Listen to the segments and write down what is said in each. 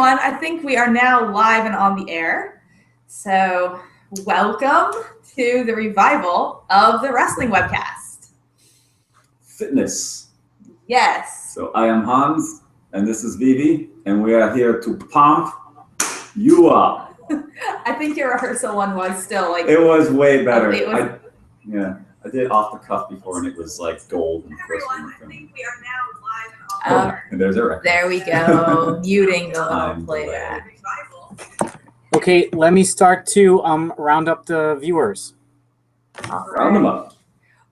everyone. I think we are now live and on the air. So welcome to the revival of the Wrestling Webcast. Fitness. Yes. So I am Hans, and this is Vivi, and we are here to pump you up. I think your rehearsal one was still like... It was way better. I did off the cuff before, and it was like gold. Everyone, I think we are now live and on the air. And there's a record. There we go. Muting the little playback. Okay, let me start to round up the viewers. Round them up.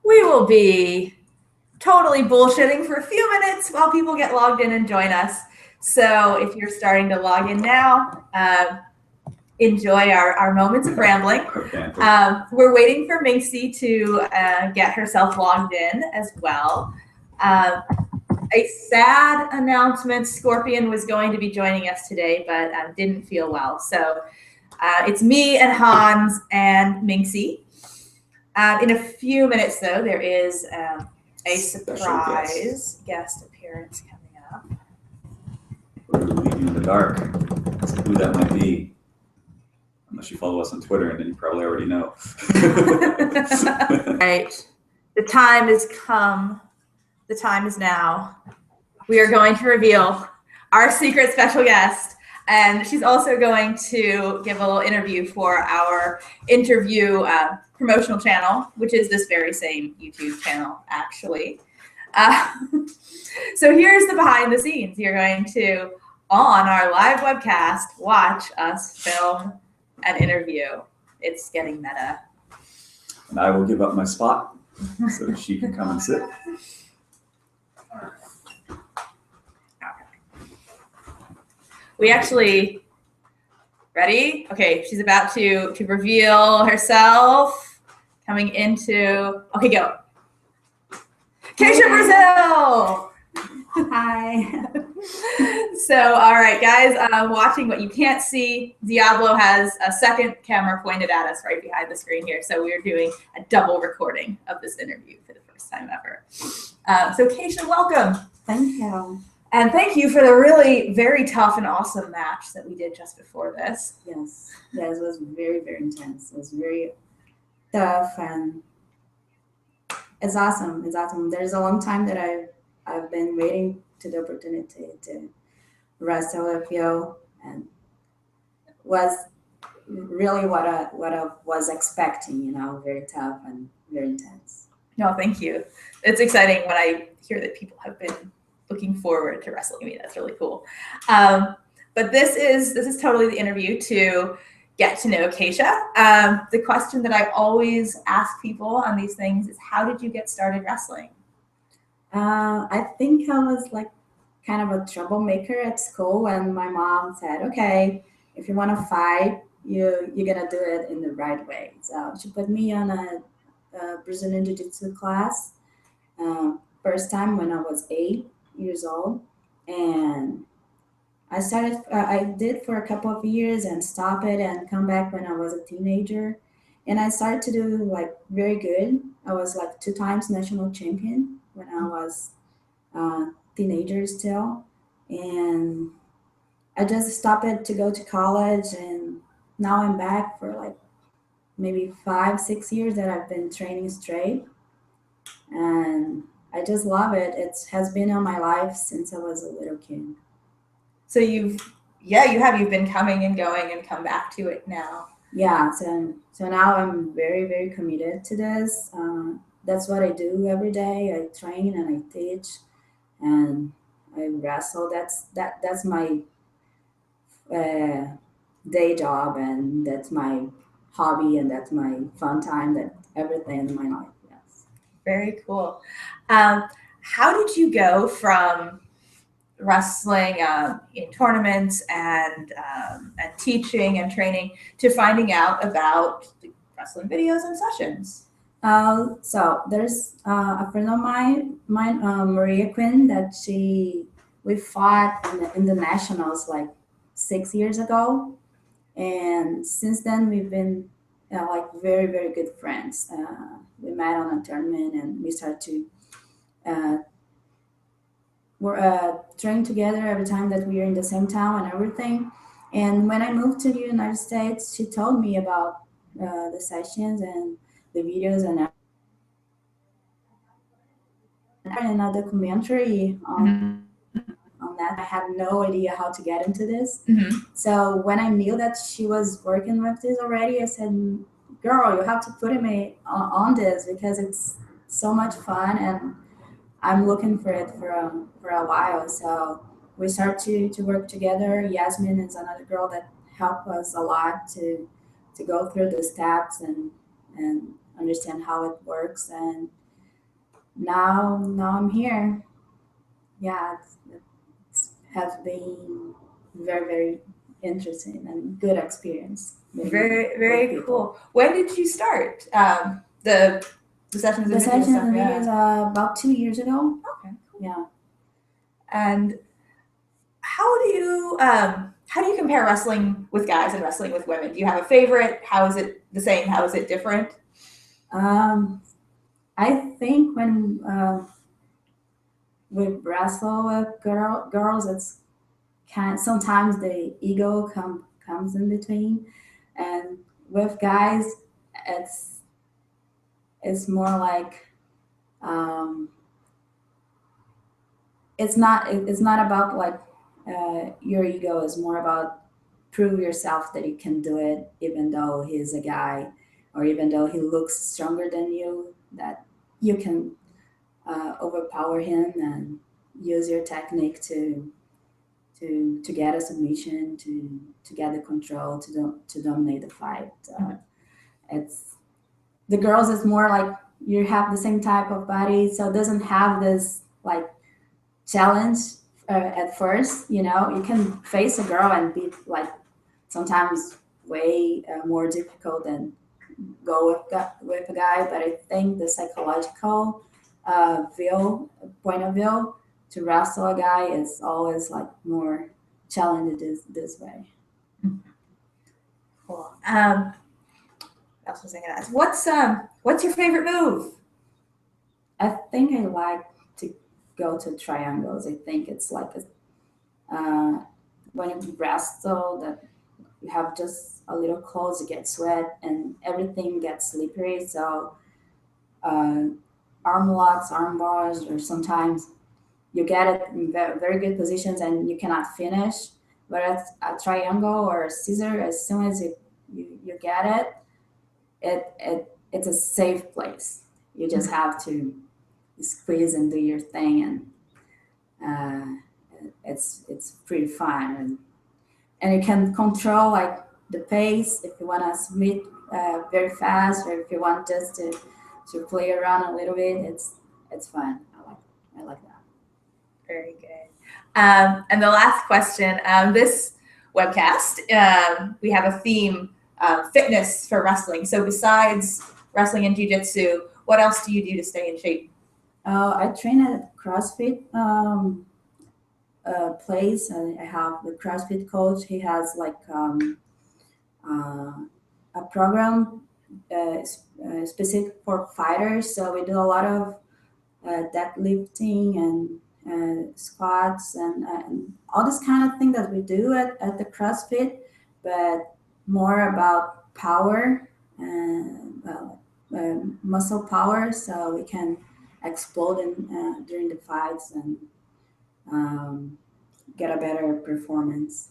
We will be totally bullshitting for a few minutes while people get logged in and join us. So if you're starting to log in now, enjoy our moments of rambling. We're waiting for Minxie to get herself logged in as well. A sad announcement, Scorpion was going to be joining us today, but didn't feel well. So it's me and Hans and Minxie. In a few minutes, though, there is a surprise guest appearance coming up. We're leaving in the dark as to who that might be. Unless you follow us on Twitter, and then you probably already know. Right. The time has come. The time is now. We are going to reveal our secret special guest. And she's also going to give a little interview for our interview promotional channel, which is this very same YouTube channel, actually. So here's the behind the scenes. You're going to, on our live webcast, watch us film an interview. It's getting meta. And I will give up my spot so that she can come and sit. We actually, ready? Okay, she's about to reveal herself. Coming into, okay, go. Keisha Brazil! Hi. So, all right, guys, watching what you can't see, Diablo has a second camera pointed at us right behind the screen here. So we're doing a double recording of this interview for the first time ever. So Keisha, welcome. Thank you. And thank you for the really very tough and awesome match that we did just before this. Yes, it was very, very intense. It was very tough, and it's awesome. It's awesome. There's a long time that I've been waiting to the opportunity to wrestle with you, and was really what I was expecting. You know, very tough and very intense. No, thank you. It's exciting when I hear that people have been looking forward to wrestling me. That's really cool. But this is totally the interview to get to know Keisha. The question that I always ask people on these things is, how did you get started wrestling? I think I was like kind of a troublemaker at school, and my mom said, okay, if you want to fight, you're gonna do it in the right way. So she put me on a Brazilian Jiu-Jitsu class first time when I was 8 years old, and I did for a couple of years and stop it and come back when I was a teenager, and I started to do like very good. I was like 2 times national champion when I was teenager still, and I just stopped it to go to college, and now I'm back for like maybe 5-6 years that I've been training straight, and I just love it. It has been on my life since I was a little kid. So you've been coming and going and come back to it now. Yeah, so now I'm very, very committed to this. That's what I do every day. I train and I teach and I wrestle. That's my day job, and that's my hobby, and that's my fun time, that everything in my life. Yes. Very cool. How did you go from wrestling in tournaments and teaching and training to finding out about the wrestling videos and sessions? So there's a friend of mine, Maria Quinn, that we fought in the nationals like 6 years ago, and since then we've been like very, very good friends. We met on a tournament, and we started to train together every time that we are in the same town and everything. And when I moved to the United States, she told me about the sessions and the videos and a documentary on that. I had no idea how to get into this. So when I knew that she was working with this already, I said, girl, you have to put me on this because it's so much fun and I'm looking for it for a while. So we start to work together. Yasmin is another girl that helped us a lot to go through the steps and understand how it works. And now I'm here. Yeah, it's has been very, very interesting and good experience. Very, very cool. When did you start the sessions? The and sessions stuff? and Yeah. videos about 2 years ago. Okay. Yeah. And how do you compare wrestling with guys and wrestling with women? Do you have a favorite? How is it the same? How is it different? I think when we wrestle with girls, it's sometimes the ego comes in between, and with guys, it's more like it's not about like your ego. Is more about prove yourself that you can do it, even though he's a guy, or even though he looks stronger than you. That you can overpower him and use your technique to get a submission, to get the control, to dominate the fight. It's the girls is more like you have the same type of body, so it doesn't have this like challenge at first. You know, you can face a girl and be like sometimes way more difficult than go with a guy. But I think the psychological point of view to wrestle a guy is always like more challenging this way. Cool. What else was I gonna ask? What's your favorite move? I think I like to go to triangles. I think it's like when you wrestle that you have just a little clothes, you get sweat and everything gets slippery. So arm locks, arm bars, or sometimes you get it in very good positions and you cannot finish. But at a triangle or a scissor, as soon as you get it's a safe place. You just have to squeeze and do your thing, and it's pretty fun. And you can control like the pace if you want to submit very fast, or if you want just to play around a little bit. It's fun. I like that. Very good. And the last question, this webcast, we have a theme, fitness for wrestling. So besides wrestling and jiu-jitsu, what else do you do to stay in shape? I train at CrossFit place. I have the CrossFit coach. He has like a program specific for fighters. So we do a lot of deadlifting and squats and all this kind of thing that we do at the CrossFit, but more about power and muscle power, so we can explode during the fights and get a better performance.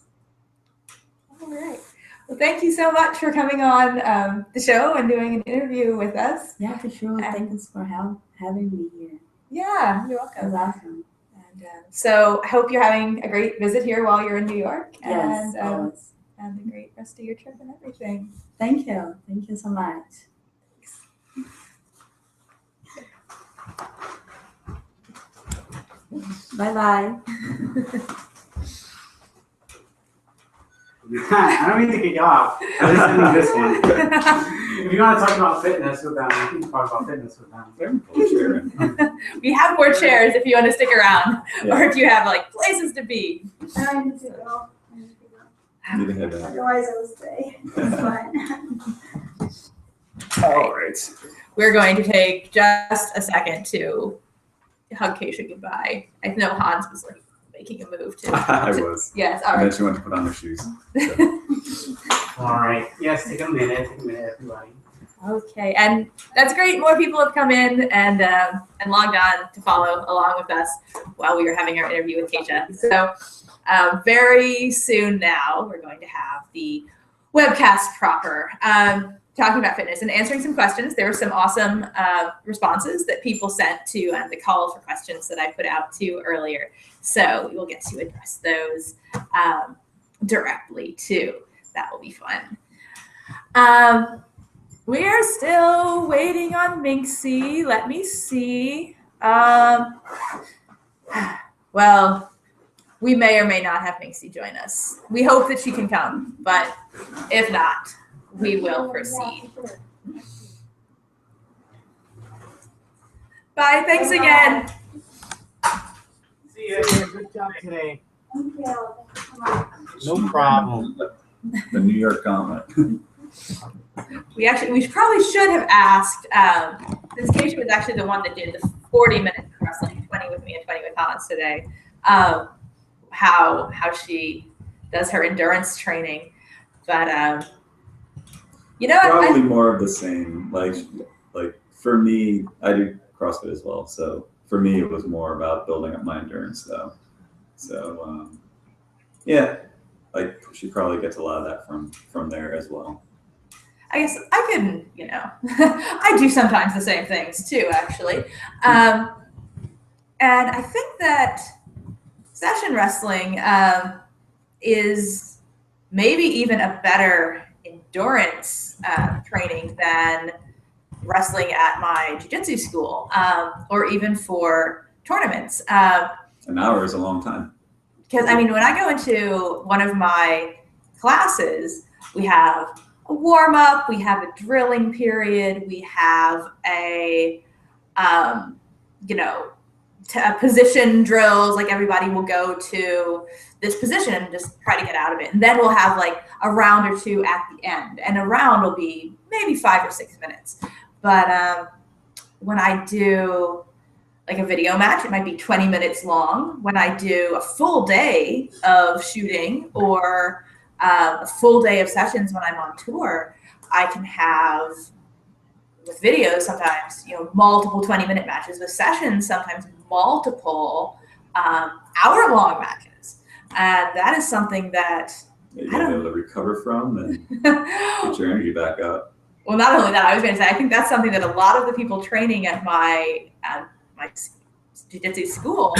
All right. Well, thank you so much for coming on the show and doing an interview with us. Yeah, for sure. Thanks for having me here. Yeah, you're It was welcome. awesome. And so I hope you're having a great visit here while you're in New York. Yes, And, always. and a great rest of your trip and everything. Thank you. Thank you so much. Bye-bye. I don't mean to kick you off. I just need this one. If you want to talk about fitness with them, we can talk about fitness with them. We have more chairs if you want to stick around, Yeah. or if you have like places to be. I need to go. Need to head back. Otherwise, I will stay. It's fine. All right. We're going to take just a second to hug Keisha goodbye. I know Hans was like making a move too. I was. Yes, all And then right. she went to put on her shoes. All right. Yes, take a minute, everybody. Okay, and that's great. More people have come in and logged on to follow along with us while we were having our interview with Keisha. So very soon now, we're going to have the webcast proper, talking about fitness and answering some questions. There were some awesome responses that people sent to the call for questions that I put out to earlier. So we will get to address those directly too. That will be fun. We are still waiting on Minxie. Let me see. Well, we may or may not have Minxie join us. We hope that she can come, but if not, we will proceed. Bye. Thanks again. See you. Good job today. Thank you. No problem. The New York Gauntlet. We probably should have asked, since Keisha was actually the one that did the 40 minutes of wrestling, 20 with me and 20 with Hans today, how she does her endurance training. But you know, Probably more of the same. Like for me, I do CrossFit as well. So for me, it was more about building up my endurance though. So yeah, like she probably gets a lot of that from there as well. I guess I can, you know, I do sometimes the same things too, actually. And I think that session wrestling is maybe even a better endurance training than wrestling at my jiu-jitsu school, or even for tournaments. An hour is a long time. Because, I mean, when I go into one of my classes, we have a warm-up, we have a drilling period, we have a, position drills, like everybody will go to this position and just try to get out of it. And then we'll have like a round or two at the end. And a round will be maybe 5 or 6 minutes. But when I do like a video match, it might be 20 minutes long. When I do a full day of shooting or a full day of sessions when I'm on tour, I can have, with videos sometimes, multiple 20-minute matches. With sessions, sometimes multiple hour-long matches. And that is something that You'll be able to recover from and get your energy back up. Well, not only that, I was going to say, I think that's something that a lot of the people training at my jiu-jitsu school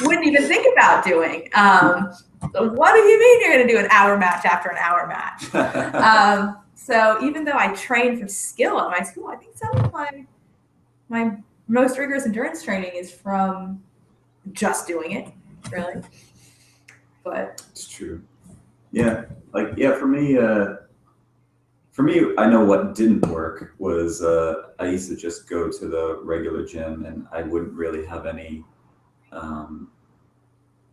wouldn't even think about doing. So what do you mean you're going to do an hour match after an hour match? So even though I train for skill at my school, I think some of my most rigorous endurance training is from just doing it, really. But it's true. Yeah, for me, I know what didn't work was I used to just go to the regular gym and I wouldn't really have any,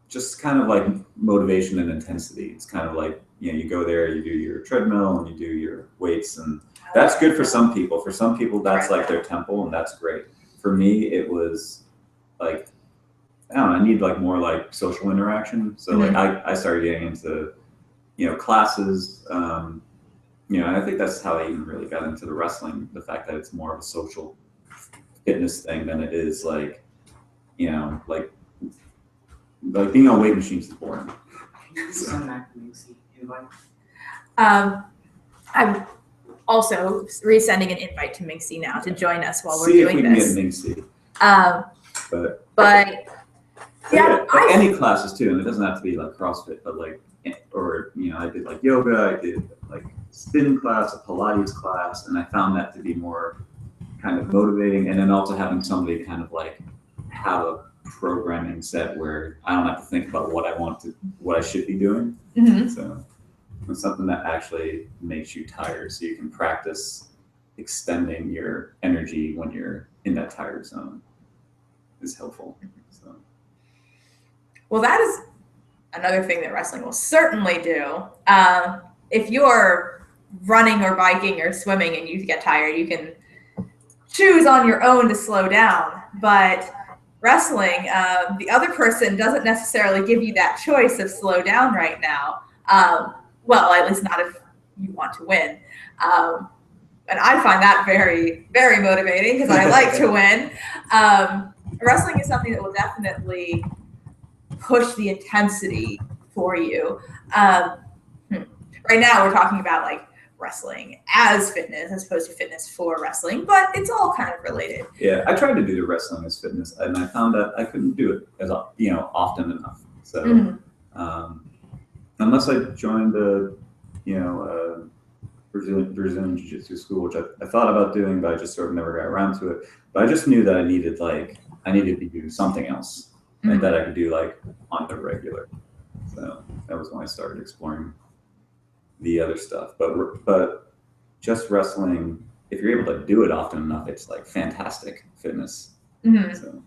just kind of like motivation and intensity. It's kind of like, you go there, you do your treadmill and you do your weights, and that's good for some people. For some people, that's like their temple, and that's great. For me, it was like, I don't know, I need like more like social interaction. So like I started getting into, classes, and I think that's how I even really got into the wrestling, the fact that it's more of a social fitness thing than it is like, like being on weight machines is boring. I'm also resending an invite to Minxie now to join us while we're doing this. See if we can get Minxie. But yeah, any classes too, and it doesn't have to be like CrossFit, but like, or I did like yoga, I did like spin class, a Pilates class, and I found that to be more kind of motivating, and then also having somebody kind of like have a programming set where I don't have to think about what I should be doing. So it's something that actually makes you tired, so you can practice extending your energy when you're in that tired zone is helpful. So. Well, that is another thing that wrestling will certainly do. If you're running or biking or swimming and you get tired, you can choose on your own to slow down. But wrestling, the other person doesn't necessarily give you that choice of slow down right now. Well, at least not if you want to win. And I find that very, very motivating because I like to win. Wrestling is something that will definitely push the intensity for you. Right now, we're talking about like wrestling as fitness as opposed to fitness for wrestling, but it's all kind of related. Yeah, I tried to do the wrestling as fitness, and I found that I couldn't do it as often enough. So unless I joined a Brazilian Jiu-Jitsu school, which I thought about doing, but I just sort of never got around to it. But I just knew that I needed to do something else and that I could do like on the regular. So that was when I started exploring the other stuff. But just wrestling, if you're able to do it often enough, it's like fantastic fitness. So.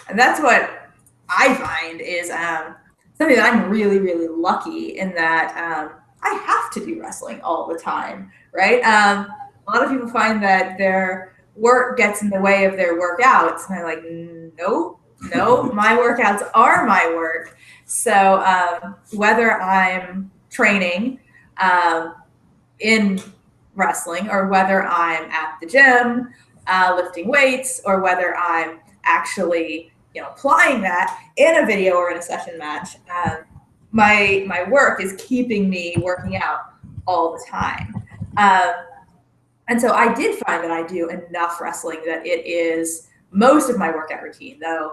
And that's what I find is something that I'm really, really lucky in that I have to do wrestling all the time, right? A lot of people find that their work gets in the way of their workouts. And I'm like, no, my workouts are my work. So whether I'm training in wrestling or whether I'm at the gym lifting weights or whether I'm actually applying that in a video or in a session match, my work is keeping me working out all the time. And so I did find that I do enough wrestling that it is most of my workout routine, though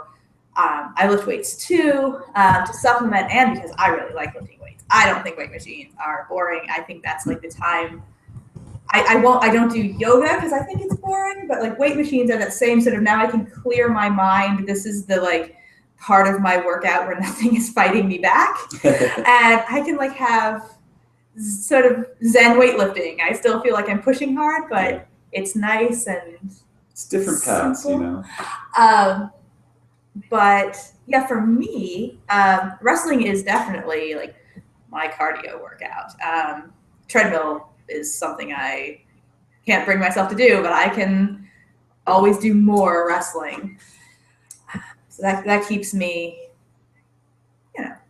I lift weights too to supplement and because I really like lifting weights. I don't think weight machines are boring. I think that's like the time I don't do yoga because I think it's boring, but like weight machines are that same sort of now I can clear my mind. This is the like part of my workout where nothing is fighting me back. And I can like have sort of Zen weightlifting. I still feel like I'm pushing hard, but it's nice and it's different paths, simple. But yeah, for me, wrestling is definitely like my cardio workout. Treadmill is something I can't bring myself to do, but I can always do more wrestling. So that keeps me,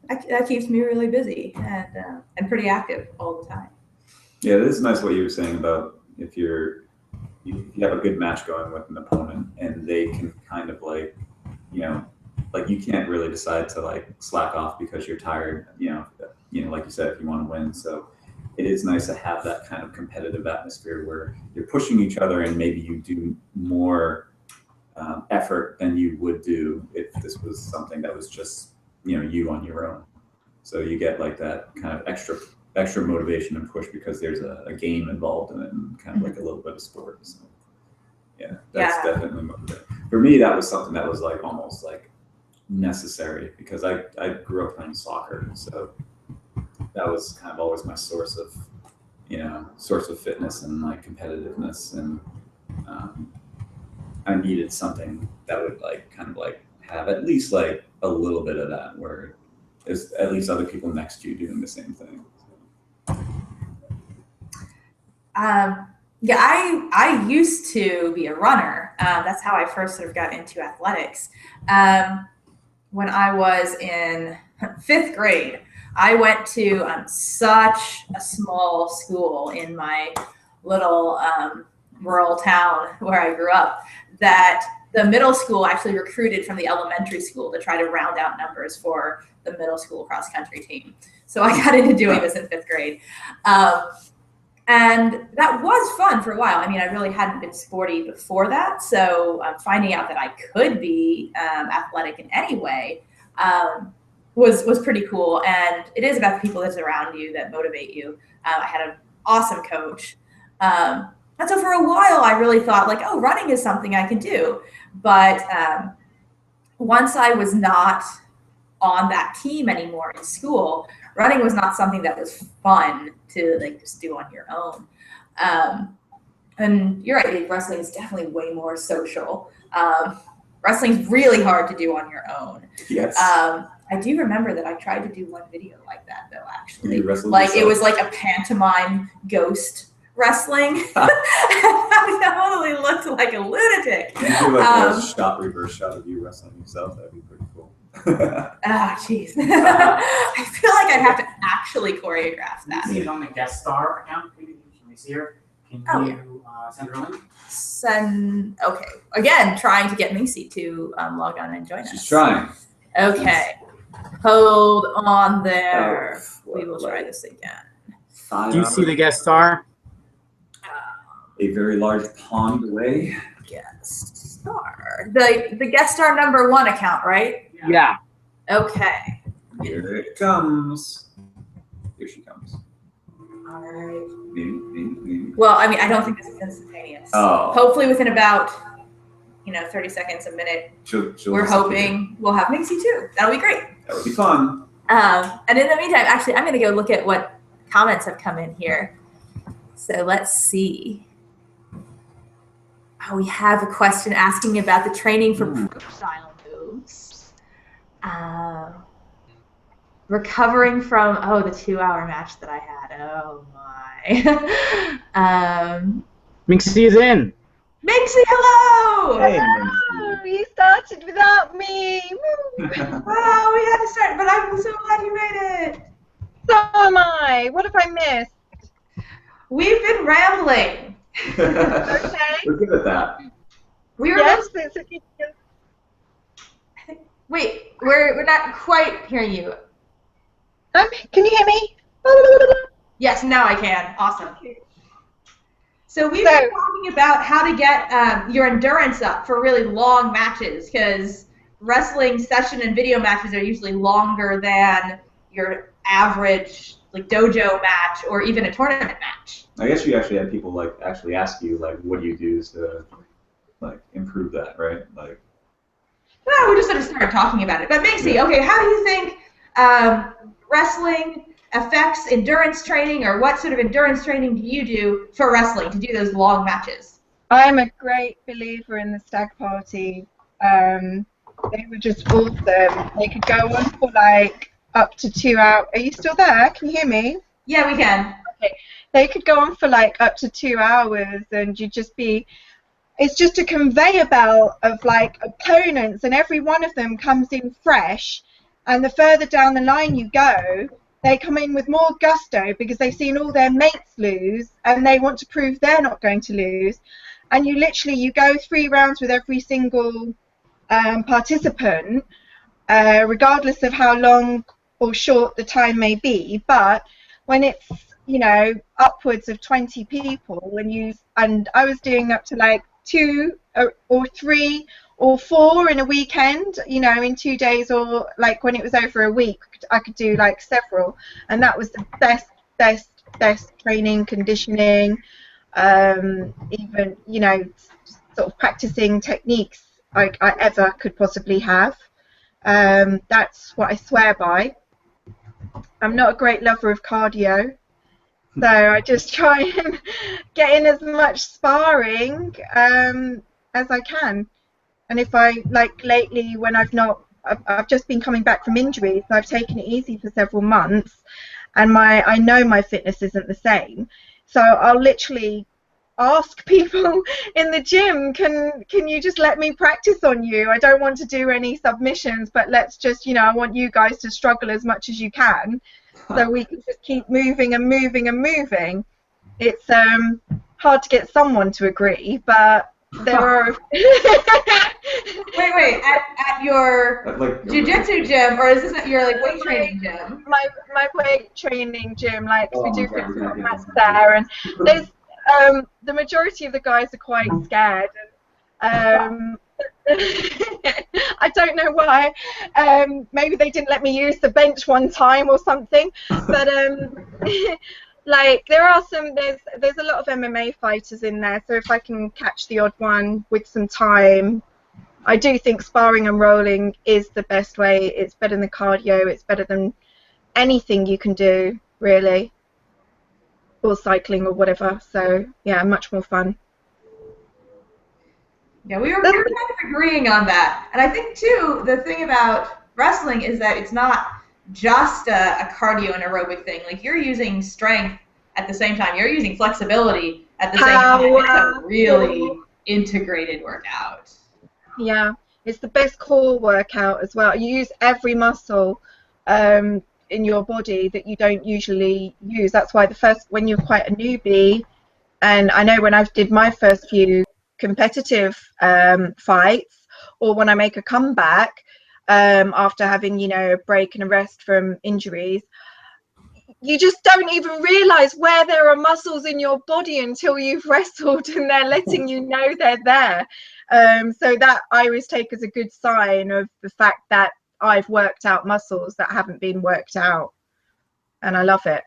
that keeps me really busy and pretty active all the time. Yeah, this is nice what you were saying about if you have a good match going with an opponent and they can kind of like you can't really decide to like slack off because you're tired, like you said, if you want to win. So it is nice to have that kind of competitive atmosphere where you're pushing each other and maybe you do more effort than you would do if this was something that was just you on your own. So you get like that kind of extra motivation and push because there's a game involved in it and kind of like a little bit of sport. So yeah, that's definitely motivating. For me, that was something that was like almost like necessary because I grew up playing soccer, so that was kind of always my source of fitness and like competitiveness, and I needed something that would like kind of like have at least like a little bit of that where there's at least other people next to you doing the same thing. Yeah, I used to be a runner. That's how I first sort of got into athletics. When I was in 5th grade, I went to such a small school in my little rural town where I grew up that the middle school actually recruited from the elementary school to try to round out numbers for the middle school cross country team. So I got into doing this in 5th grade. And that was fun for a while. I mean, I really hadn't been sporty before that. So finding out that I could be athletic in any way was pretty cool. And it is about the people that surround you that motivate you. I had an awesome coach. And so for a while, I really thought like, oh, running is something I can do. But once I was not on that team anymore in school, running was not something that was fun to like just do on your own. And you're right, wrestling is definitely way more social. Wrestling is really hard to do on your own. Yes. I do remember that I tried to do one video like that though, actually. You wrestled like yourself? It was like a pantomime ghost wrestling. I totally looked like a lunatic. You do like a reverse shot of you wrestling yourself. That'd be pretty cool. Oh, jeez. I feel like I'd have to actually choreograph Can you see that. it on the guest star account? Can we see her? Can you send her a link? Okay. Again, trying to get Macy to log on and join us. She's trying. Okay. Hold on there. Oh, We will try this again. 5 Do you see hours. the guest star? A very large pond away. Guest star. The guest star number 1 account, right? Yeah. Okay. Here it comes. Here she comes. All right. Maybe. Well, I mean, I don't think this is instantaneous. Oh. Hopefully within about, 30 seconds, a minute, She'll we're disappear. hoping we'll have Macy too. That'll be great. That would be fun. And in the meantime, actually, I'm going to go look at what comments have come in here. So let's see. Oh, we have a question asking about the training for style moves. Recovering from, the 2-hour match that I had. Oh, my. Minxie is in. Minxie, hello! Hey, Oh, you started without me. Woo. Wow, we had to start, but I'm so glad you made it. So am I. What have I missed? We've been rambling. Okay. We're good at that. We were Yes, it's okay. Wait, we're not quite hearing you. Can you hear me? Yes, now I can. Awesome. So we've been talking about how to get your endurance up for really long matches, because wrestling session and video matches are usually longer than your average dojo match or even a tournament match. I guess you actually had people actually ask you what do you do to improve that, right? No, we just sort of started talking about it. But Minxie, okay, how do you think wrestling affects endurance training, or what sort of endurance training do you do for wrestling to do those long matches? I'm a great believer in the stag party. They were just awesome. They could go on for up to 2 hours. Are you still there? Can you hear me? Yeah, we can. Okay. They could go on for up to 2 hours, and you'd just be. It's just a conveyor belt of opponents, and every one of them comes in fresh. And the further down the line you go, they come in with more gusto because they've seen all their mates lose, and they want to prove they're not going to lose. And you go 3 rounds with every single participant, regardless of how long or short the time may be. But when it's upwards of 20 people, and I was doing up to 2 or 3 or 4 in a weekend, in 2 days, or when it was over a week, I could do several, and that was the best training, conditioning, even sort of practicing techniques I ever could possibly have. That's what I swear by. I'm not a great lover of cardio, so I just try and get in as much sparring as I can. And if I lately, when I've just been coming back from injuries, so I've taken it easy for several months, and I know my fitness isn't the same, so I'll literally ask people in the gym, can you just let me practice on you? I don't want to do any submissions, but let's just, I want you guys to struggle as much as you can, so we can just keep moving and moving and moving. It's hard to get someone to agree, but there are. Wait, at your jiu-jitsu gym, or is this at your weight training gym? My weight training gym, we do physical mats there, and there's the majority of the guys are quite scared. I don't know why. Maybe they didn't let me use the bench one time or something, but there are there's a lot of MMA fighters in there, so if I can catch the odd one with some time, I do think sparring and rolling is the best way. It's better than cardio, it's better than anything you can do, really, or cycling or whatever, so yeah, much more fun. Yeah, we were kind of agreeing on that. And I think, too, the thing about wrestling is that it's not just a cardio and aerobic thing. You're using strength at the same time. You're using flexibility at the same time. It's a really integrated workout. Yeah, it's the best core workout as well. You use every muscle in your body that you don't usually use. That's why when you're quite a newbie, and I know when I did my first few competitive fights, or when I make a comeback after having, you know, a break and a rest from injuries, you just don't even realize where there are muscles in your body until you've wrestled and they're letting you know they're there. So that I always take as a good sign of the fact that I've worked out muscles that haven't been worked out, and I love it.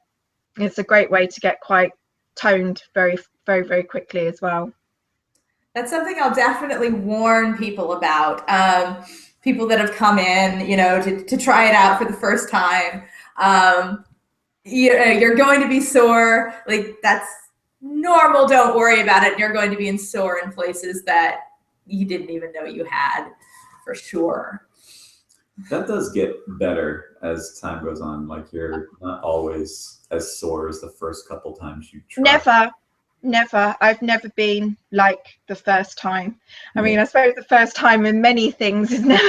It's a great way to get quite toned very, very, very quickly as well. That's something I'll definitely warn people about. People that have come in, you know, to try it out for the first time. You're going to be sore. Like, that's normal. Don't worry about it. You're going to be sore in places that you didn't even know you had, for sure. That does get better as time goes on. Like, you're not always as sore as the first couple times you try. Never. I've never been like the first time. I mean, I suppose the first time in many things is never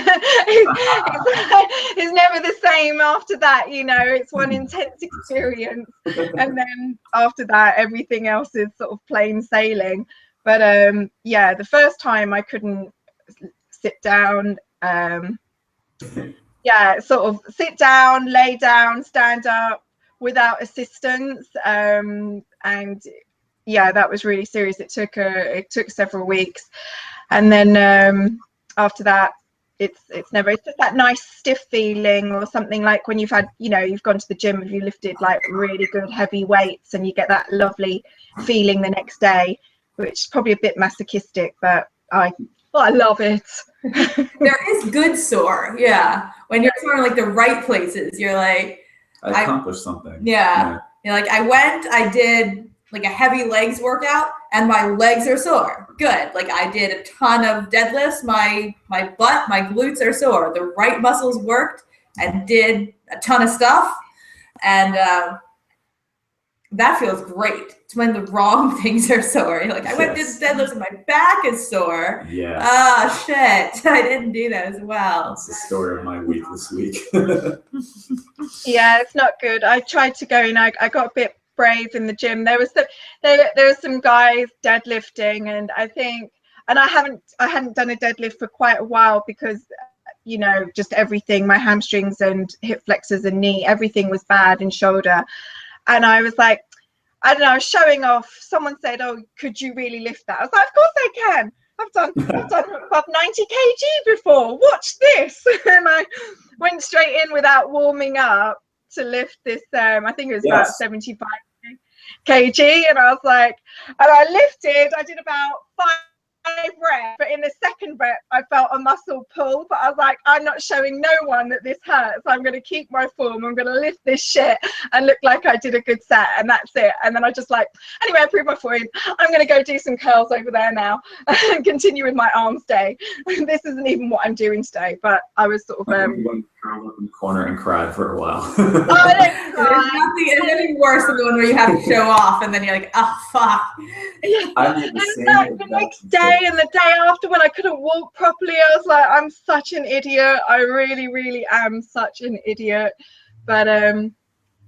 it's never the same after that, you know. It's one intense experience, and then after that everything else is sort of plain sailing. But yeah, the first time I couldn't sit down, yeah, sort of sit down, lay down, stand up without assistance, and yeah, that was really serious. It took several weeks, and then after that, it's never. It's just that nice stiff feeling, or something like when you've had, you know, you've gone to the gym and you lifted like really good heavy weights, and you get that lovely feeling the next day, which is probably a bit masochistic, but I love it. There is good sore, yeah. When you're sore in like the right places, you're like, I accomplished something. Yeah. You're like, I did like a heavy legs workout and my legs are sore. Good. Like, I did a ton of deadlifts. My butt, my glutes are sore. The right muscles worked and did a ton of stuff. And that feels great. It's when the wrong things are sore. You're like, I went to deadlifts and my back is sore. Yeah. Oh, shit. I didn't do that as well. That's the story of my week this week. Yeah, it's not good. I tried to go and I got a bit brave in the gym. There were some guys deadlifting, and I hadn't done a deadlift for quite a while because, you know, just everything, my hamstrings and hip flexors and knee, everything was bad, and shoulder. And I was like, I don't know, I was showing off. Someone said, "Oh, could you really lift that?" I was like, "Of course I can. I've done above 90 kg before. Watch this." And I went straight in without warming up to lift this. I think it was about 75 kg, and I was like, and I lifted. I did about 5 reps, but in the second rep I felt a muscle pull, but I was like, I'm not showing no one that this hurts. I'm going to keep my form. I'm going to lift this shit and look like I did a good set, and that's it. And then I just like, anyway, I proved my point. I'm going to go do some curls over there now and continue with my arms day. This isn't even what I'm doing today, but I was sort of curled up in the corner and cried for a while. There's nothing worse than the one where you have to show off and then you're like, oh fuck. I did the next day and the day after, when I couldn't walk properly, I was like, I'm such an idiot. I really, really am such an idiot. But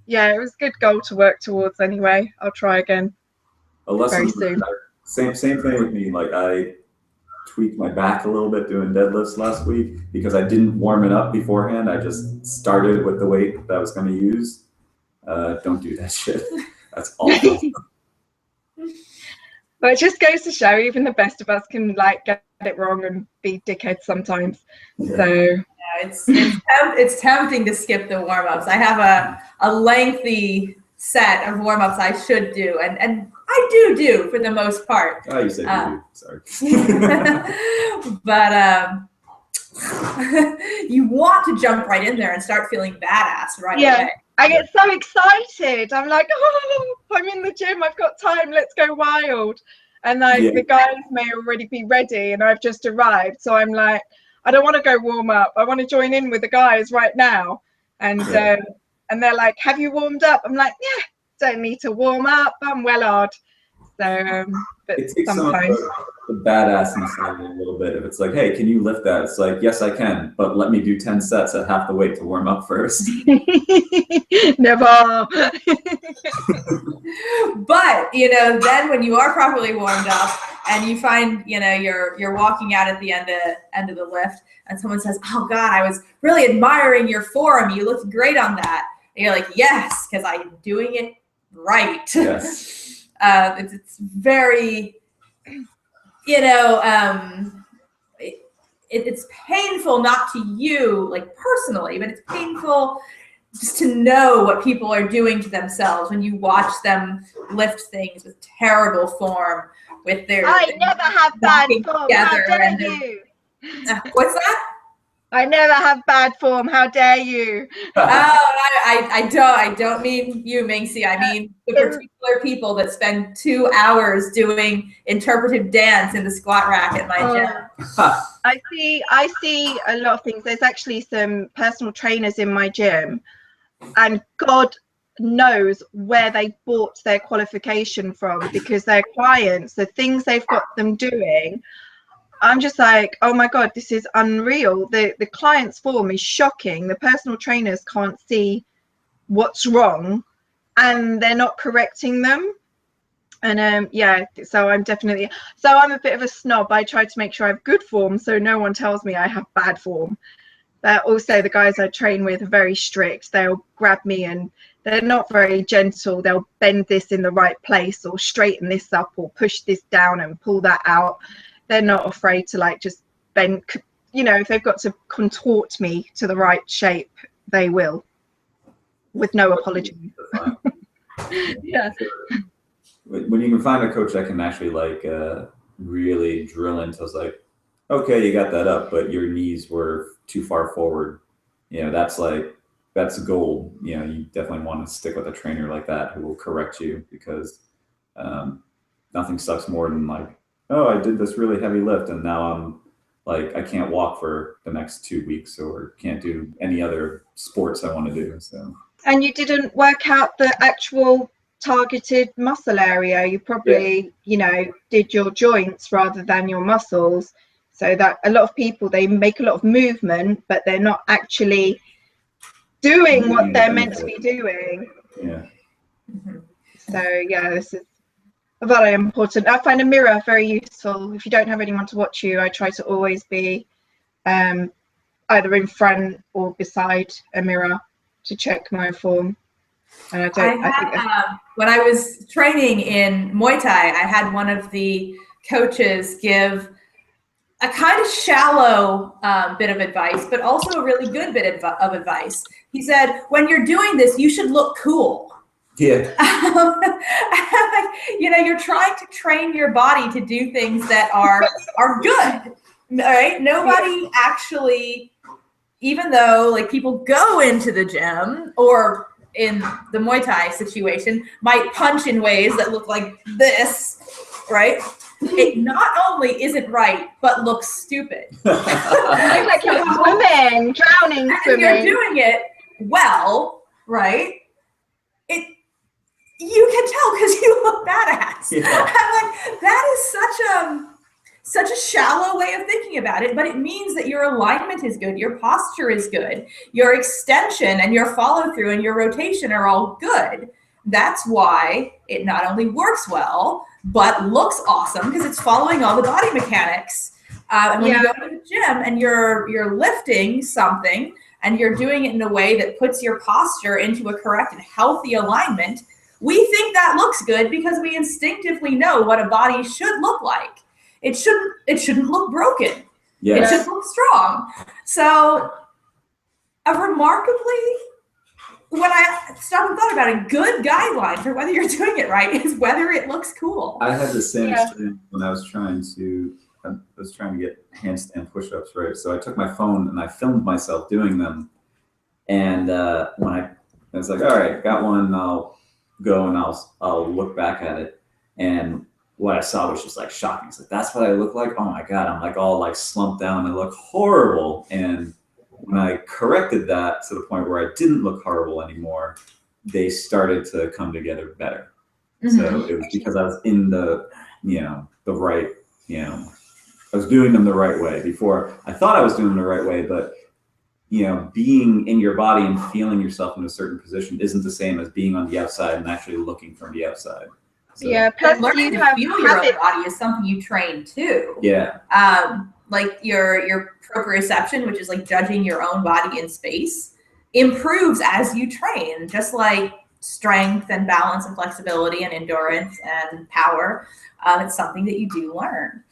yeah, it was a good goal to work towards anyway. I'll try again very soon. Same thing with me. Like, I tweaked my back a little bit doing deadlifts last week because I didn't warm it up beforehand. I just started with the weight that I was going to use. Don't do that shit. That's awful. But it just goes to show even the best of us can like get it wrong and be dickheads sometimes. Yeah. So yeah, it's tempting to skip the warm-ups. I have a lengthy set of warm-ups I should do, and I do for the most part. Oh, you said you do. Sorry. But you want to jump right in there and start feeling badass right away. I get so excited. I'm like, oh, I'm in the gym. I've got time. Let's go wild. And like the guys may already be ready and I've just arrived. So I'm like, I don't want to go warm up. I want to join in with the guys right now. And they're like, have you warmed up? I'm like, yeah, don't need to warm up. I'm well odd. So, but It takes some of sometimes. the badassness out of it a little bit. If it's like, hey, can you lift that? It's like, yes, I can, but let me do 10 sets at half the weight to warm up first. Never. But then when you are properly warmed up and you find you're walking out at the end of the lift and someone says, oh God, I was really admiring your form, you looked great on that, and you're like, yes, because I'm doing it right. Yes. It's very it's painful, not to you like personally, but it's painful just to know what people are doing to themselves when you watch them lift things with terrible form, with their I never have bad form. How dare you? What's that? I never have bad form. How dare you? I don't mean you, Minxie. I mean the particular people that spend 2 hours doing interpretive dance in the squat rack at my gym. I see a lot of things. There's actually some personal trainers in my gym, and God knows where they bought their qualification from, because their clients, the things they've got them doing, I'm just like, oh my God, this is unreal. The client's form is shocking. The personal trainers can't see what's wrong and they're not correcting them. And so I'm a bit of a snob. I try to make sure I have good form so no one tells me I have bad form. But also the guys I train with are very strict. They'll grab me and they're not very gentle. They'll bend this in the right place or straighten this up or push this down and pull that out. They're not afraid to like just bend, if they've got to contort me to the right shape, they will, with no apology. Yeah. When you can find a coach that can actually really drill into, it's like, okay, you got that up, but your knees were too far forward. That's gold. You definitely want to stick with a trainer like that who will correct you, because nothing sucks more than like, oh, I did this really heavy lift and now I'm like, I can't walk for the next 2 weeks or can't do any other sports I want to do. So. And you didn't work out the actual targeted muscle area. You probably, did your joints rather than your muscles. So that a lot of people, they make a lot of movement, but they're not actually doing what they're meant to be doing. Yeah. So this is very important. I find a mirror very useful. If you don't have anyone to watch you, I try to always be either in front or beside a mirror to check my form. And when I was training in Muay Thai, I had one of the coaches give a kind of shallow bit of advice, but also a really good bit of advice. He said, when you're doing this, you should look cool. Yeah. You're trying to train your body to do things that are good. All right. Nobody actually, even though like people go into the gym or in the Muay Thai situation, might punch in ways that look like this, right? It not only isn't right, but looks stupid. Like you're swimming, drowning, and if you're doing it well, right? You can tell because you look badass. Yeah. I'm like, that is such a shallow way of thinking about it, but it means that your alignment is good, your posture is good, your extension and your follow through and your rotation are all good. That's why it not only works well, but looks awesome because it's following all the body mechanics. And when you go to the gym and you're lifting something and you're doing it in a way that puts your posture into a correct and healthy alignment, we think that looks good because we instinctively know what a body should look like. It shouldn't look broken. Yes. It should look strong. So a remarkably, when I stopped and thought about it, good guideline for whether you're doing it right is whether it looks cool. I had the same experience when I was trying to get handstand push-ups, right? So I took my phone and I filmed myself doing them. And when I was like, all right, got one, I'll go and I'll look back at it. And what I saw was just like shocking. It's like, that's what I look like? Oh my God, I'm like all like slumped down and look horrible. And when I corrected that to the point where I didn't look horrible anymore, they started to come together better. Mm-hmm. So it was because I was in the, the right, I was doing them the right way. Before I thought I was doing them the right way, but being in your body and feeling yourself in a certain position isn't the same as being on the outside and actually looking from the outside. So, yeah, plus learning you to have feel your own habits. body is something you train too. yeah. Like your proprioception, which is like judging your own body in space, improves as you train, just like strength and balance and flexibility and endurance and power. It's something that you do learn.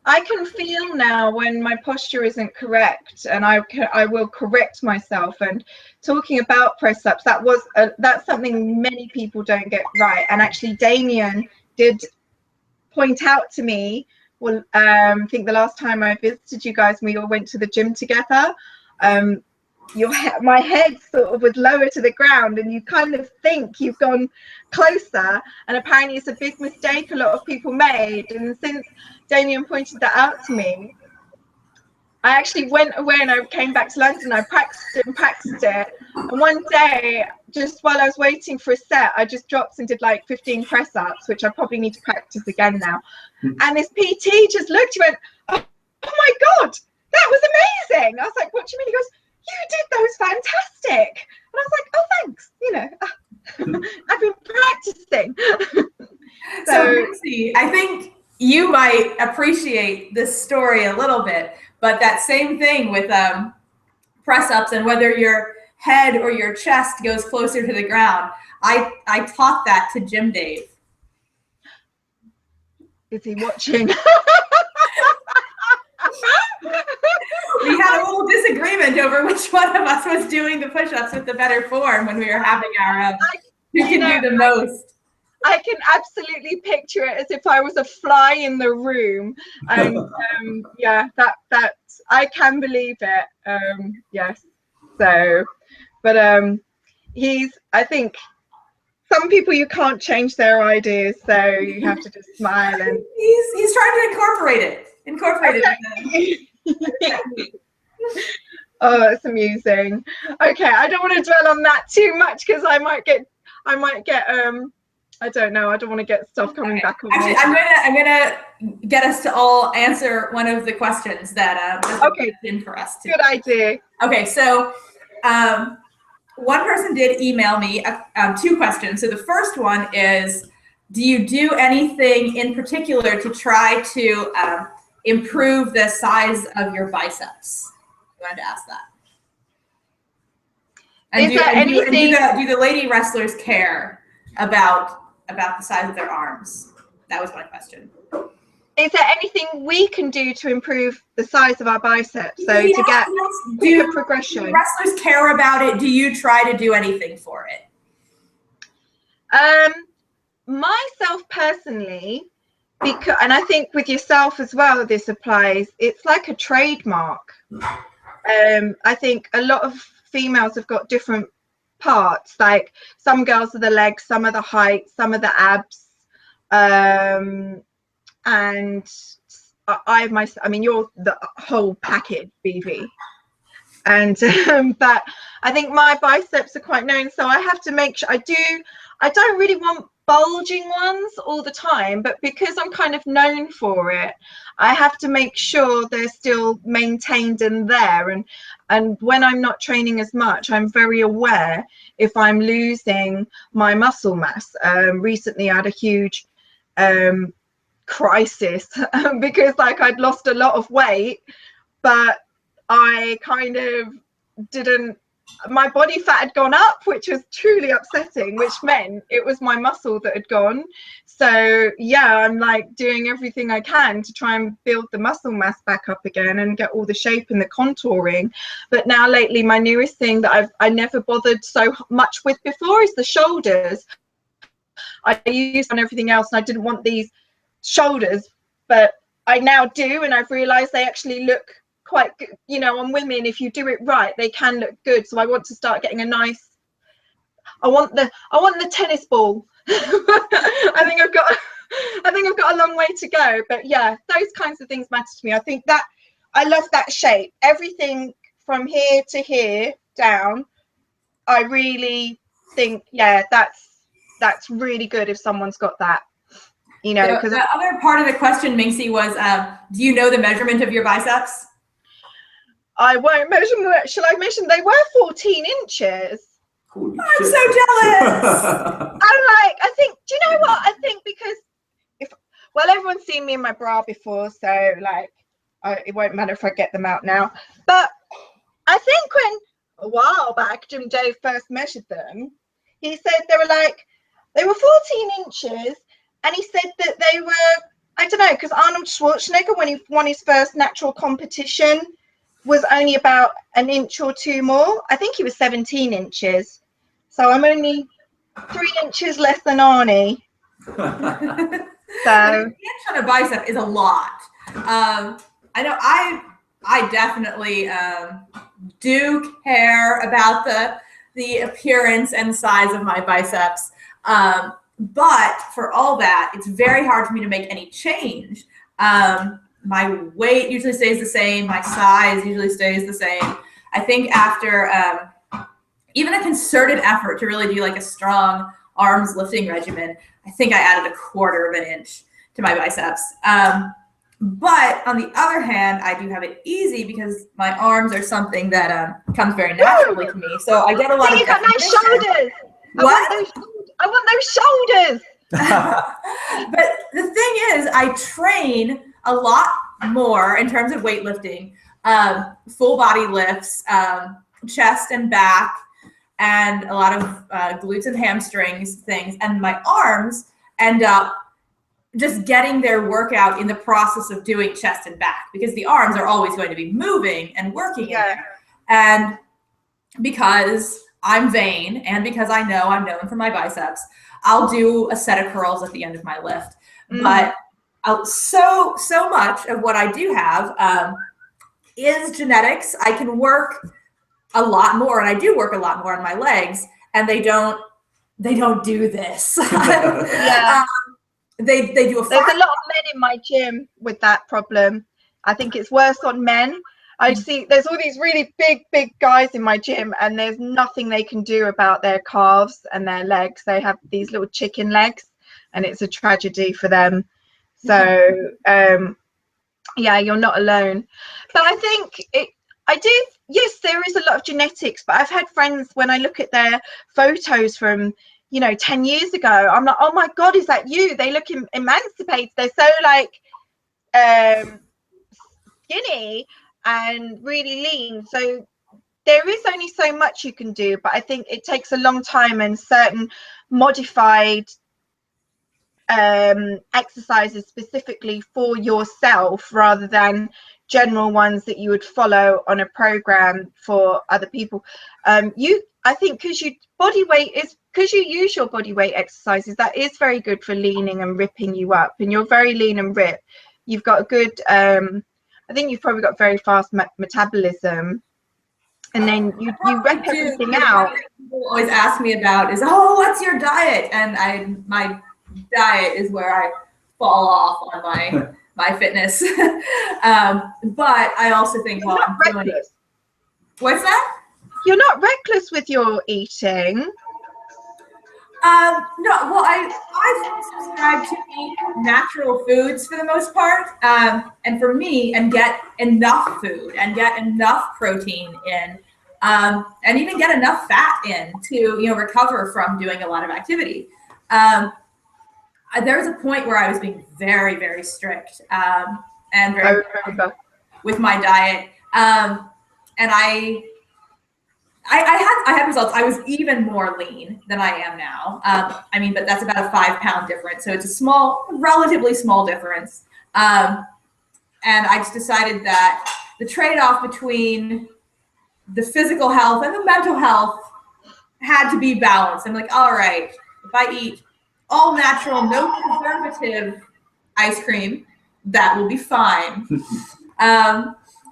I can feel now when my posture isn't correct, and I will correct myself. And talking about press ups, that's something many people don't get right. And actually, Damien did point out to me. Well, I think the last time I visited you guys, we all went to the gym together. My head sort of was lower to the ground, and you kind of think you've gone closer, and apparently it's a big mistake a lot of people made. And since Damien pointed that out to me, I actually went away and I came back to London. I practiced it, and one day, just while I was waiting for a set, I just dropped and did like 15 press ups, which I probably need to practice again now. And this PT just looked, he went, oh my god, that was amazing. I was like, what do you mean? He goes, you did those fantastic. And I was like, oh, thanks. I've been practicing. So Lucy, I think you might appreciate this story a little bit, but that same thing with press ups and whether your head or your chest goes closer to the ground. I taught that to Jim Dave. Is he watching? We had a little disagreement over which one of us was doing the push-ups with the better form when we were having our who can do the most. I can absolutely picture it as if I was a fly in the room, and that I can believe it. Yes. So, but I think some people you can't change their ideas, so you have to just smile and. He's trying to incorporate it. Oh, that's amusing. Okay, I don't want to dwell on that too much because I might get I don't know. I don't want to get stuff coming back on. Actually, I'm gonna get us to all answer one of the questions that was in for us too. Good idea. Okay, so one person did email me 2 questions. So the first one is, do you do anything in particular to try to improve the size of your biceps? I wanted to ask that. And do the lady wrestlers care about the size of their arms? That was my question. Is there anything we can do to improve the size of our biceps? So to get bigger progression. Do wrestlers care about it? Do you try to do anything for it? Myself personally, because, and I think with yourself as well, this applies. It's like a trademark. I think a lot of females have got different parts. Like some girls are the legs, some are the height, some are the abs. And I mean, you're the whole package, BV. And but I think my biceps are quite known, so I have to make sure I don't really want bulging ones all the time, but because I'm kind of known for it, I have to make sure they're still maintained and there. And when I'm not training as much, I'm very aware if I'm losing my muscle mass. Recently I had a huge crisis because like I'd lost a lot of weight, but I kind of didn't, my body fat had gone up, which was truly upsetting, which meant it was my muscle that had gone. So yeah, I'm like doing everything I can to try and build the muscle mass back up again and get all the shape and the contouring. But now lately, my newest thing that I never bothered so much with before is the shoulders. I used on everything else and I didn't want these shoulders, but I now do, and I've realized they actually look quite good, you know, on women. If you do it right, they can look good. So I want to start getting a nice, I want the tennis ball. I think I've got a long way to go, but yeah, those kinds of things matter to me. I think that I love that shape, everything from here to here down. I really think, yeah, that's really good if someone's got that, you know, because the other part of the question, Minxie, was, do you know the measurement of your biceps? I won't measure them. Shall I measure them? They were 14 inches. Holy I'm shit. so jealous. I'm like, I think, do you know what? I think because everyone's seen me in my bra before, so like, it won't matter if I get them out now. But I think when a while back, Jim Dave first measured them, he said they were 14 inches, and he said that they were, I don't know, because Arnold Schwarzenegger, when he won his first natural competition, was only about an inch or two more. I think he was 17 inches. So I'm only 3 inches less than Arnie. So an inch on a bicep is a lot. I know I definitely do care about the appearance and size of my biceps. But for all that, it's very hard for me to make any change. My weight usually stays the same. My size usually stays the same. I think after even a concerted effort to really do like a strong arms lifting regimen, I think I added 1/4 of an inch to my biceps. But on the other hand, I do have it easy because my arms are something that comes very naturally to me. So I get a lot of. You got nice shoulders. What? I want those shoulders. But the thing is, I train a lot more in terms of weightlifting, full body lifts, chest and back, and a lot of glutes and hamstrings things. And my arms end up just getting their workout in the process of doing chest and back, because the arms are always going to be moving and working in there. And because I'm vain and because I know I'm known for my biceps, I'll do a set of curls at the end of my lift. But so much of what I do have is genetics. I can work a lot more, and I do work a lot more on my legs, and they don't do this. Yeah. They do a There's a lot of men in my gym with that problem. I think it's worse on men. I see there's all these really big guys in my gym, and there's nothing they can do about their calves and their legs. They have these little chicken legs, and it's a tragedy for them. So yeah, you're not alone. But I think yes, there is a lot of genetics, but I've had friends, when I look at their photos from 10 years ago, I'm like, oh my God, is that you? They look emancipated. They're so like skinny and really lean. So there is only so much you can do, but I think it takes a long time and certain modified exercises specifically for yourself, rather than general ones that you would follow on a program for other people. I think because you use your body weight exercises, that is very good for leaning and ripping you up, and you're very lean and ripped. You've got a good I think you've probably got very fast metabolism, and then you rep everything out. People always ask me about what's your diet? And my diet is where I fall off on my fitness. But I also think You're not reckless. What's that? You're not reckless with your eating. No, well, I subscribe to eat natural foods for the most part, and for me, and get enough food and get enough protein in, and even get enough fat in to recover from doing a lot of activity. There was a point where I was being very, very strict and very with my diet, and I had results. I was even more lean than I am now. But that's about a 5-pound difference. So it's a relatively small difference. And I just decided that the trade-off between the physical health and the mental health had to be balanced. I'm like, all right, if I eat all natural, no preservative ice cream, that will be fine.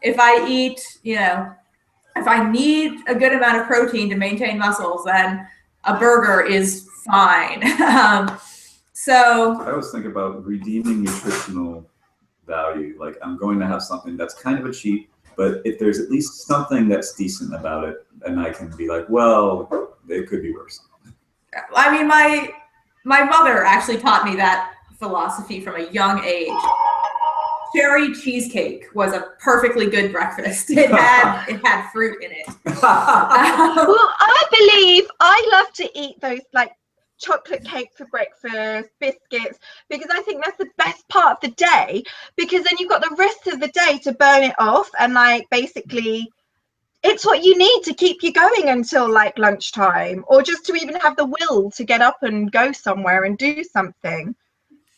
If I eat, if I need a good amount of protein to maintain muscles, then a burger is fine. So I always think about redeeming nutritional value. Like, I'm going to have something that's kind of a cheat, but if there's at least something that's decent about it, and I can be like, well, it could be worse. I mean, my mother actually taught me that philosophy from a young age. Cherry cheesecake was a perfectly good breakfast. It had fruit in it. Well, I believe I love to eat those like chocolate cake for breakfast, biscuits, because I think that's the best part of the day, because then you've got the rest of the day to burn it off, and like basically it's what you need to keep you going until like lunchtime, or just to even have the will to get up and go somewhere and do something.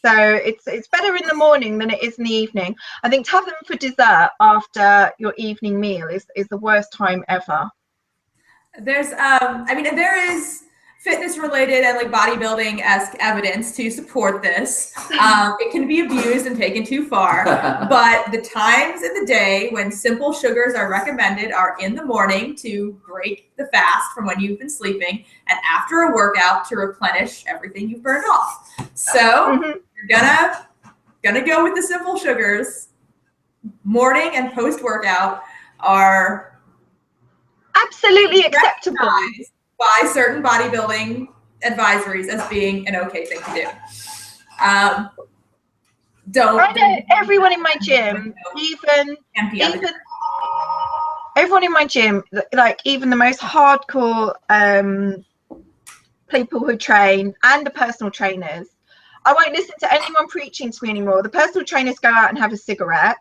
So it's better in the morning than it is in the evening. I think to have them for dessert after your evening meal is the worst time ever. There's I mean, there is fitness related and like bodybuilding-esque evidence to support this. It can be abused and taken too far, but the times in the day when simple sugars are recommended are in the morning to break the fast from when you've been sleeping, and after a workout to replenish everything you've burned off. So you're gonna go with the simple sugars. Morning and post workout are absolutely acceptable by certain bodybuilding advisories as being an okay thing to do. I know everyone in my gym, even everyone in my gym, like even the most hardcore people who train and the personal trainers, I won't listen to anyone preaching to me anymore. The personal trainers go out and have a cigarette.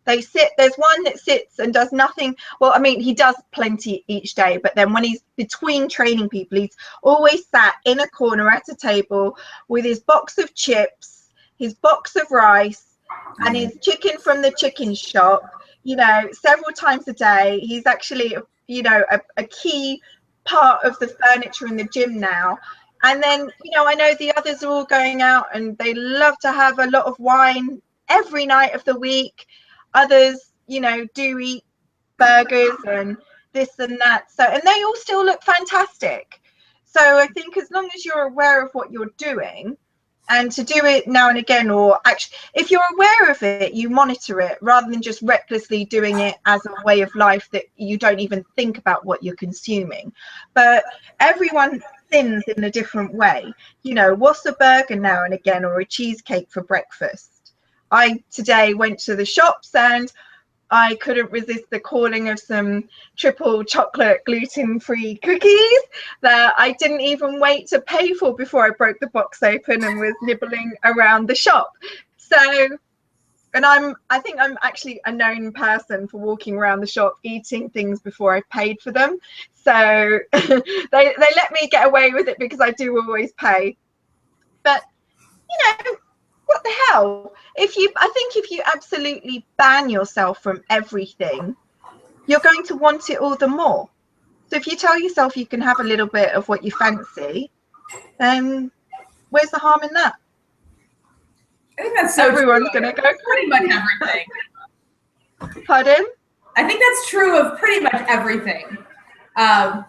They sit, there's one that sits and does nothing. Well, I mean, he does plenty each day, but then when he's between training people, he's always sat in a corner at a table with his box of chips, his box of rice, and his chicken from the chicken shop, you know, several times a day. He's actually, you know, a key part of the furniture in the gym now. And then, you know, I know the others are all going out and they love to have a lot of wine every night of the week. Others, you know, do eat burgers and this and that. So, and they all still look fantastic. So I think as long as you're aware of what you're doing, and to do it now and again, or actually, if you're aware of it, you monitor it rather than just recklessly doing it as a way of life that you don't even think about what you're consuming. But everyone thins in a different way. You know, what's a burger now and again, or a cheesecake for breakfast? I today went to the shops and I couldn't resist the calling of some triple chocolate gluten-free cookies that I didn't even wait to pay for before I broke the box open and was nibbling around the shop. So, and I think I'm actually a known person for walking around the shop eating things before I've paid for them. So they let me get away with it because I do always pay. But, you know, what the hell? I think if you absolutely ban yourself from everything, you're going to want it all the more. So if you tell yourself you can have a little bit of what you fancy, then where's the harm in that? I think that's so everyone's true. Gonna go pretty much everything. Pardon? I think that's true of pretty much everything. That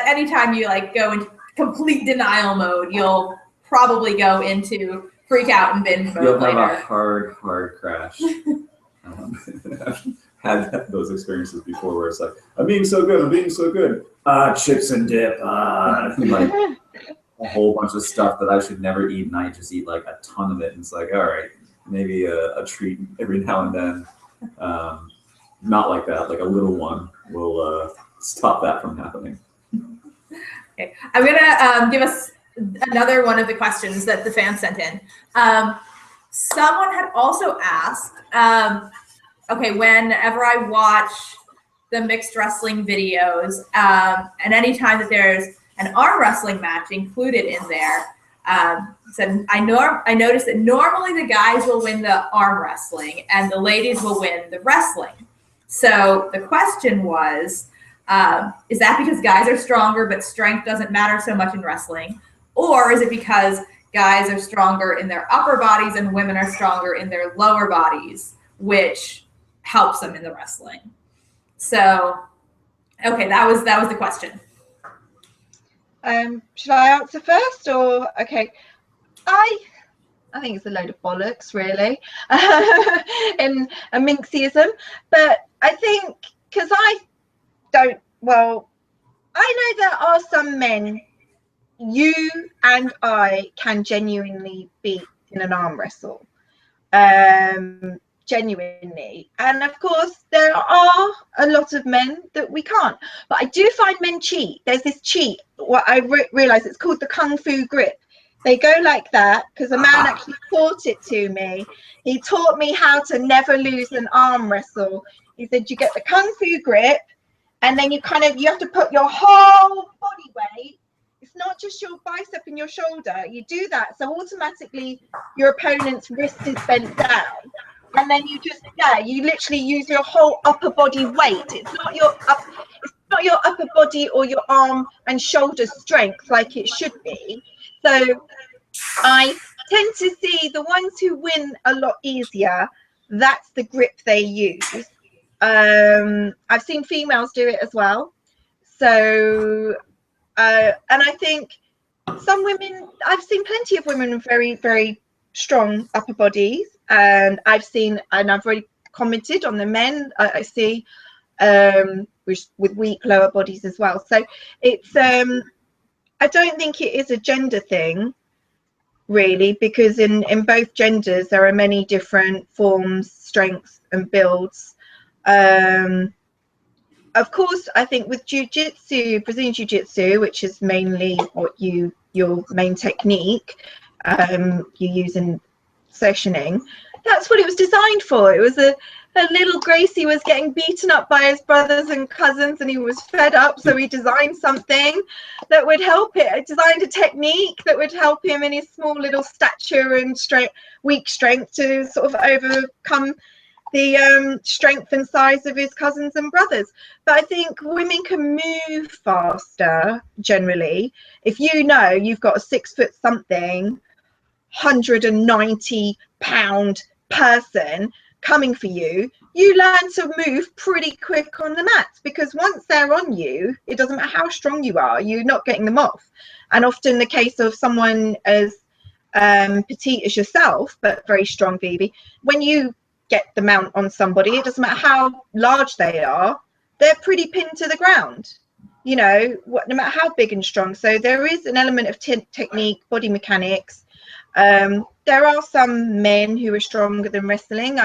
anytime you like go into complete denial mode, you'll probably go into freak out and binge mode. You'll later. have a hard crash. I've had those experiences before where it's like, I'm being so good. Chips and dip. Like a whole bunch of stuff that I should never eat, and I just eat like a ton of it. And it's like, all right, maybe a treat every now and then. Not like that. Like a little one will stop that from happening. Okay, I'm gonna give us another one of the questions that the fans sent in. Someone had also asked, okay, whenever I watch the mixed wrestling videos, and anytime that there's an arm wrestling match included in there, said I noticed that normally the guys will win the arm wrestling and the ladies will win the wrestling. So the question was, is that because guys are stronger but strength doesn't matter so much in wrestling? Or is it because guys are stronger in their upper bodies and women are stronger in their lower bodies, which helps them in the wrestling? So, okay, that was the question. Should I answer first, or okay? I think it's a load of bollocks, really, in a minxism. But I think because I know there are some men you and I can genuinely beat in an arm wrestle. Genuinely. And of course, there are a lot of men that we can't. But I do find men cheat. There's this cheat. What I realize it's called the Kung Fu grip. They go like that because a man actually taught it to me. He taught me how to never lose an arm wrestle. He said you get the Kung Fu grip, and then you have to put your whole body weight. It's not just your bicep and your shoulder. You do that, so automatically your opponent's wrist is bent down. And then you literally use your whole upper body weight. It's not your upper body or your arm and shoulder strength like it should be. So I tend to see the ones who win a lot easier, that's the grip they use. I've seen females do it as well. So and I think some women, I've seen plenty of women with very, very strong upper bodies, and I've already commented on the men I see with weak lower bodies as well. So it's I don't think it is a gender thing really, because in both genders there are many different forms, strengths and builds. Of course, I think with jiu-jitsu, Brazilian jiu-jitsu, which is mainly what your main technique you use in sessioning, that's what it was designed for. It was a little Gracie was getting beaten up by his brothers and cousins, and he was fed up, so he designed something that would help it. He designed a technique that would help him in his small little stature and weak strength to sort of overcome the strength and size of his cousins and brothers. But I think women can move faster generally. If you've got a 6 foot something, 190-pound person coming for you, you learn to move pretty quick on the mats, because once they're on you, it doesn't matter how strong you are, you're not getting them off. And often the case of someone as petite as yourself but very strong, Phoebe, when you get the mount on somebody, it doesn't matter how large they are, they're pretty pinned to the ground, no matter how big and strong. So there is an element of technique, body mechanics. There are some men who are stronger than wrestling.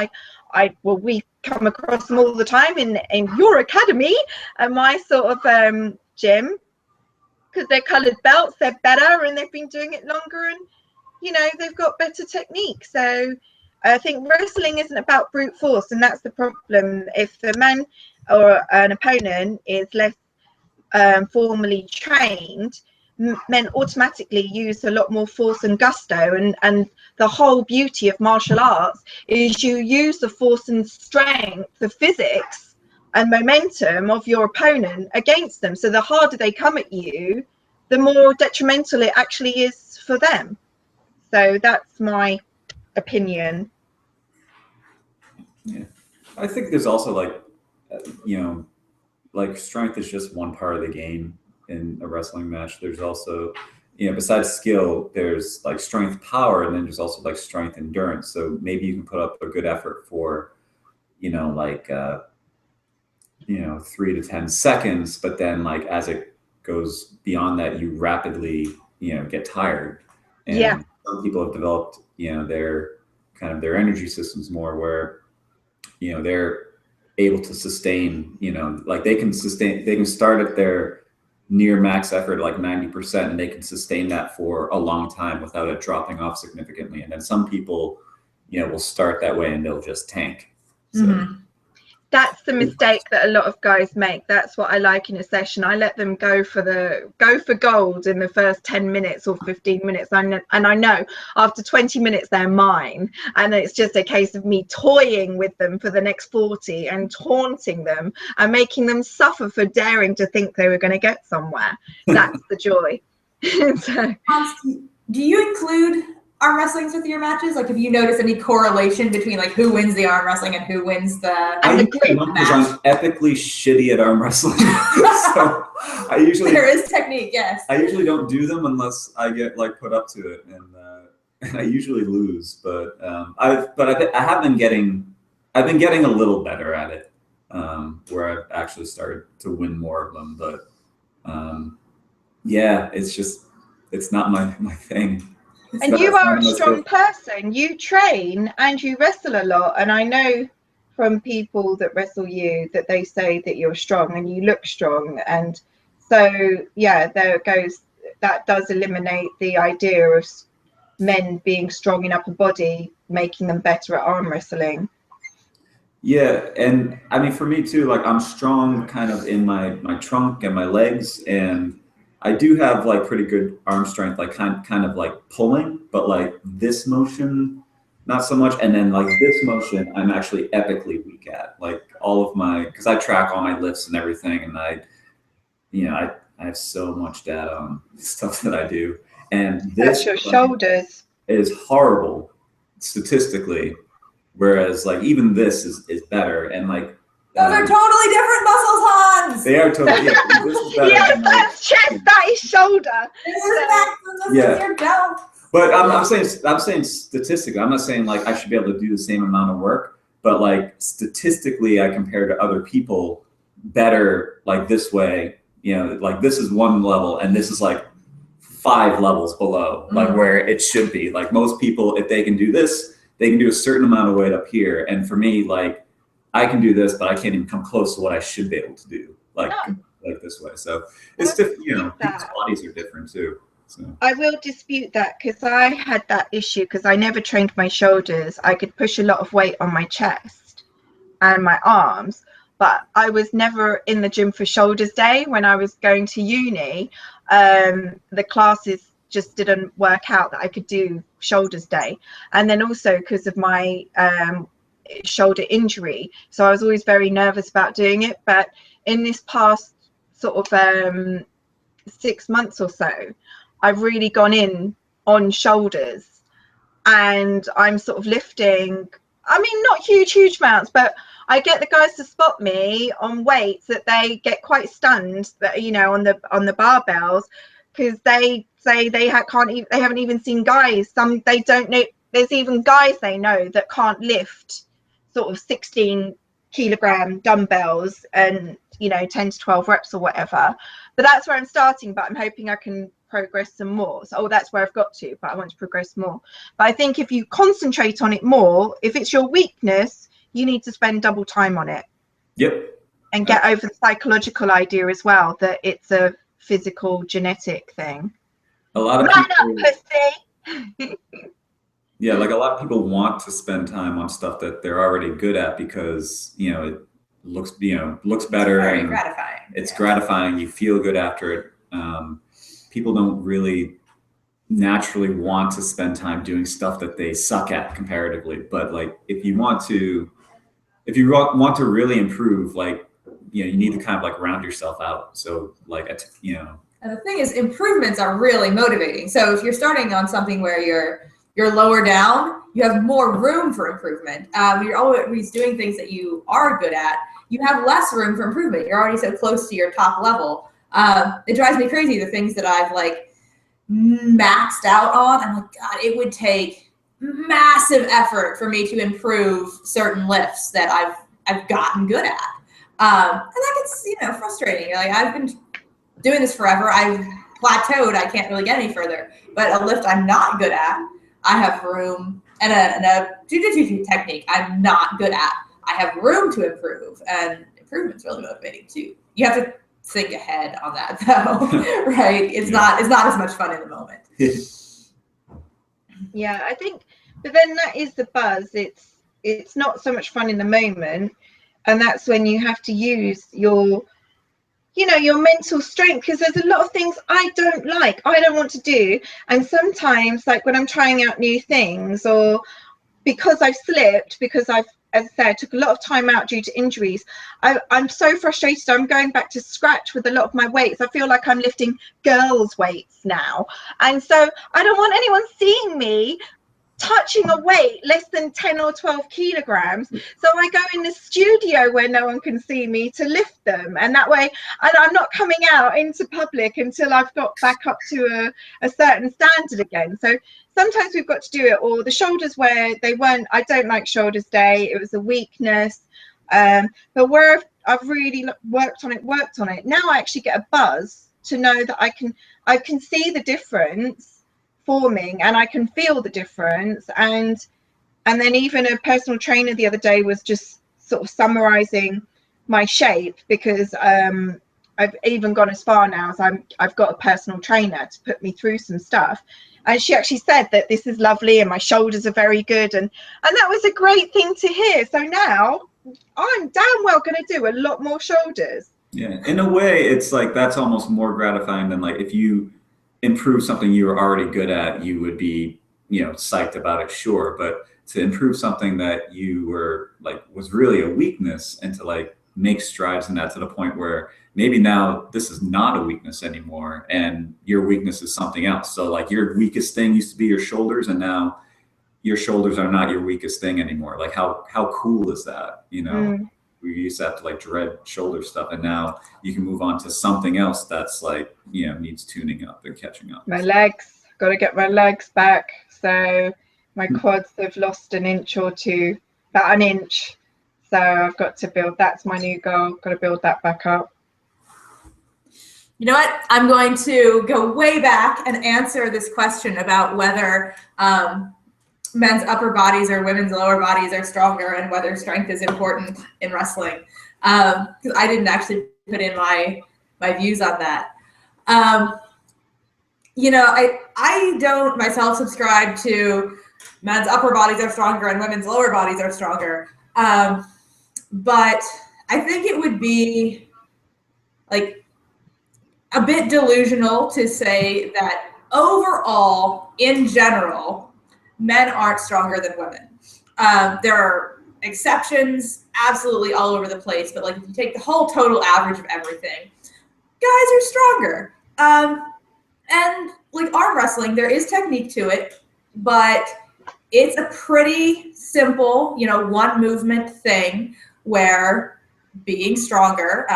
We come across them all the time in your academy and my sort of gym, because they're coloured belts, they're better and they've been doing it longer, and they've got better technique. So I think wrestling isn't about brute force, and that's the problem. If the man or an opponent is less formally trained, men automatically use a lot more force and gusto, and the whole beauty of martial arts is you use the force and strength, the physics and momentum of your opponent against them. So the harder they come at you, the more detrimental it actually is for them. So that's my opinion. Yeah, I think there's also like strength is just one part of the game in a wrestling match. There's also, besides skill, there's like strength, power, and then there's also like strength, endurance. So maybe you can put up a good effort for, 3 to 10 seconds, but then like as it goes beyond that, you rapidly, get tired. And some people have developed, their their energy systems more where, they're able to sustain, like they can start at their near max effort, like 90%, and they can sustain that for a long time without it dropping off significantly. And then some people, will start that way and they'll just tank. So. Mm-hmm. That's the mistake that a lot of guys make. That's what I like in a session. I let them go for gold in the first 10 minutes or 15 minutes. And I know after 20 minutes, they're mine. And it's just a case of me toying with them for the next 40 and taunting them and making them suffer for daring to think they were going to get somewhere. That's the joy. So, do you include arm wrestlings with your matches? Like, have you noticed any correlation between like who wins the arm wrestling and who wins the match? I'm epically shitty at arm wrestling. So I usually there is technique, yes. I usually don't do them unless I get like put up to it, and I usually lose. But I have been getting a little better at it, where I've actually started to win more of them. But yeah, it's just it's not my thing. And you are a strong person. You train and you wrestle a lot. And I know from people that wrestle you that they say that you're strong and you look strong. And so, yeah, there it goes. That does eliminate the idea of men being strong in upper body, making them better at arm wrestling. Yeah, and I mean for me too, like I'm strong kind of in my trunk and my legs, and I do have like pretty good arm strength, like kind of like pulling, but like this motion, not so much. And then like this motion, I'm actually epically weak at. Like all of my, because I track all my lifts and everything, and I have so much data on stuff that I do, and That's this your shoulders. is horrible statistically. Whereas like even this is better, and like those are totally different muscles, Hans. they are totally this is better Yes, than, like, that's chest, that is shoulder. This is back, this is your belt. But I'm saying statistically, I'm not saying like I should be able to do the same amount of work, but like statistically, I compare to other people better like this way. Like this is one level, and this is like 5 levels below, like where it should be. Like most people, if they can do this, they can do a certain amount of weight up here. And for me, like I can do this, but I can't even come close to what I should be able to do, like this way. So it's different. People's bodies are different too. So. I will dispute that because I had that issue because I never trained my shoulders. I could push a lot of weight on my chest and my arms, but I was never in the gym for shoulders day. When I was going to uni, the classes just didn't work out that I could do shoulders day. And then also because of my shoulder injury, so I was always very nervous about doing it. But in this past sort of 6 months or so, I've really gone in on shoulders, and I'm sort of lifting, I mean not huge amounts, but I get the guys to spot me on weights that they get quite stunned that on the barbells, because they say they haven't even seen guys. They don't know. There's even guys they know that can't lift sort of 16 kilogram dumbbells and 10 to 12 reps or whatever. But that's where I'm starting. But I'm hoping I can progress some more. So that's where I've got to. But I want to progress more. But I think if you concentrate on it more, if it's your weakness, you need to spend double time on it. Yep. And get over the psychological idea as well that it's a physical genetic thing. A lot of people, yeah, like a lot of people want to spend time on stuff that they're already good at because it looks better, it's and gratifying. It's gratifying. You feel good after it. People don't really naturally want to spend time doing stuff that they suck at comparatively. But like if you want to really improve, like you need to kind of like round yourself out. So like And the thing is, improvements are really motivating. So if you're starting on something where you're lower down, you have more room for improvement. You're always doing things that you are good at. You have less room for improvement. You're already so close to your top level. It drives me crazy, the things that I've like maxed out on. I'm like, God, it would take massive effort for me to improve certain lifts that I've gotten good at. And that gets, frustrating. You're like, I've been doing this forever. I've plateaued. I can't really get any further. But a lift I'm not good at, I have room, and a jiu-jitsu technique I'm not good at, I have room to improve, and improvement's really motivating too. You have to think ahead on that though, right? It's not as much fun in the moment. Yeah, I think, but then that is the buzz. It's not so much fun in the moment, and that's when you have to use your mental strength, because there's a lot of things I don't want to do. And sometimes, like when I'm trying out new things, or because I've slipped, because as I said, I took a lot of time out due to injuries, I'm so frustrated. I'm going back to scratch with a lot of my weights. I feel like I'm lifting girls' weights now. And so I don't want anyone seeing me touching a weight less than 10 or 12 kilograms. So I go in the studio where no one can see me to lift them, and that way I'm not coming out into public until I've got back up to a certain standard again. So sometimes we've got to do it. Or the shoulders, where I don't like shoulders day, it was a weakness, but where I've really worked on it, now I actually get a buzz to know that I can see the difference forming, and I can feel the difference. And then even a personal trainer the other day was just sort of summarizing my shape, because I've even gone as far now as I've got a personal trainer to put me through some stuff. And she actually said that this is lovely and my shoulders are very good. And that was a great thing to hear. So now I'm damn well going to do a lot more shoulders. Yeah, in a way, it's like that's almost more gratifying than like if you improve something you were already good at, you would be, psyched about it, sure. But to improve something that you were like was really a weakness, and to like make strides in that to the point where maybe now this is not a weakness anymore and your weakness is something else. So like your weakest thing used to be your shoulders, and now your shoulders are not your weakest thing anymore. Like how cool is that? We used to have to like dread shoulder stuff, and now you can move on to something else that's like, needs tuning up and catching up. My legs, got to get my legs back. So my quads have lost an inch or two, about an inch. So I've got to build, that's my new goal. Got to build that back up. You know what? I'm going to go way back and answer this question about whether men's upper bodies or women's lower bodies are stronger, and whether strength is important in wrestling. Because I didn't actually put in my views on that. I don't myself subscribe to men's upper bodies are stronger and women's lower bodies are stronger. But I think it would be like a bit delusional to say that overall, in general, men aren't stronger than women. There are exceptions absolutely all over the place, but like if you take the whole total average of everything, guys are stronger. And like arm wrestling, there is technique to it, but it's a pretty simple, one movement thing where being stronger,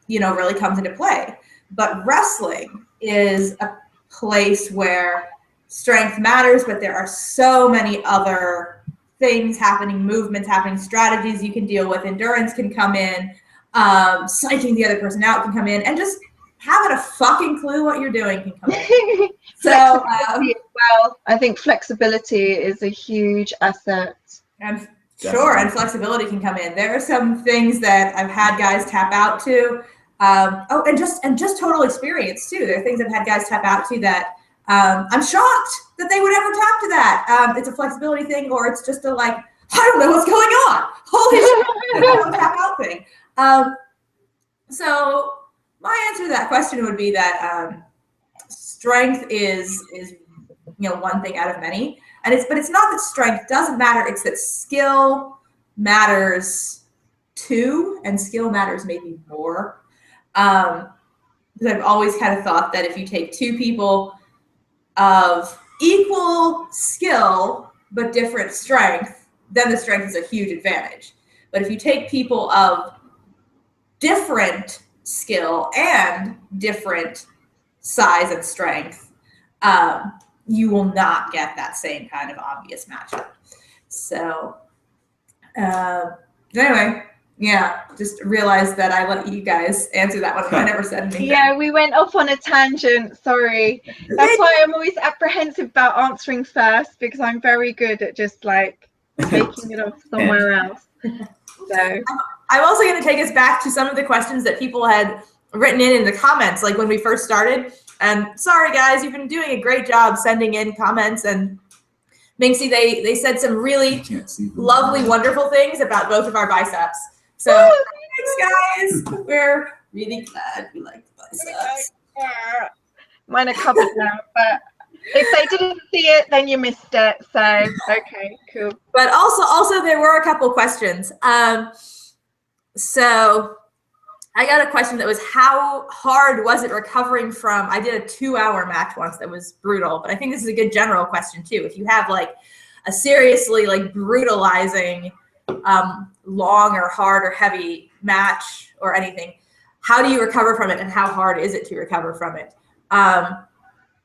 really comes into play. But wrestling is a place where strength matters, but there are so many other things happening, movements happening, strategies you can deal with, endurance can come in, psyching the other person out can come in, and just having a fucking clue what you're doing can come in. So, well, I think flexibility is a huge asset. And sure, and flexibility can come in. There are some things that I've had guys tap out to. And just total experience too. There are things I've had guys tap out to that I'm shocked that they would ever tap to that. It's a flexibility thing, or it's just a like, I don't know what's going on. Holy shit, tap out thing. So my answer to that question would be that strength is one thing out of many, but it's not that strength doesn't matter. It's that skill matters too, and skill matters maybe more. Because I've always kind of thought that if you take two people of equal skill but different strength, then the strength is a huge advantage. But if you take people of different skill and different size and strength, you will not get that same kind of obvious matchup. So anyway, yeah, just realized that I let you guys answer that one. I never said anything. Yeah, we went off on a tangent. Sorry. That's why I'm always apprehensive about answering first, because I'm very good at just like taking it off somewhere else. So I'm also going to take us back to some of the questions that people had written in the comments, like when we first started. And sorry, guys, you've been doing a great job sending in comments. And Minxie, they said some really lovely, wonderful things about both of our biceps. So thanks, guys. We're really glad we like the biceps. Mine are covered now, but if they didn't see it, then you missed it. So okay, cool. But also there were a couple questions. So I got a question that was, how hard was it recovering from, I did a 2-hour match once that was brutal, but I think this is a good general question too. If you have like a seriously like brutalizing long or hard or heavy match or anything, how do you recover from it, and how hard is it to recover from it? I'm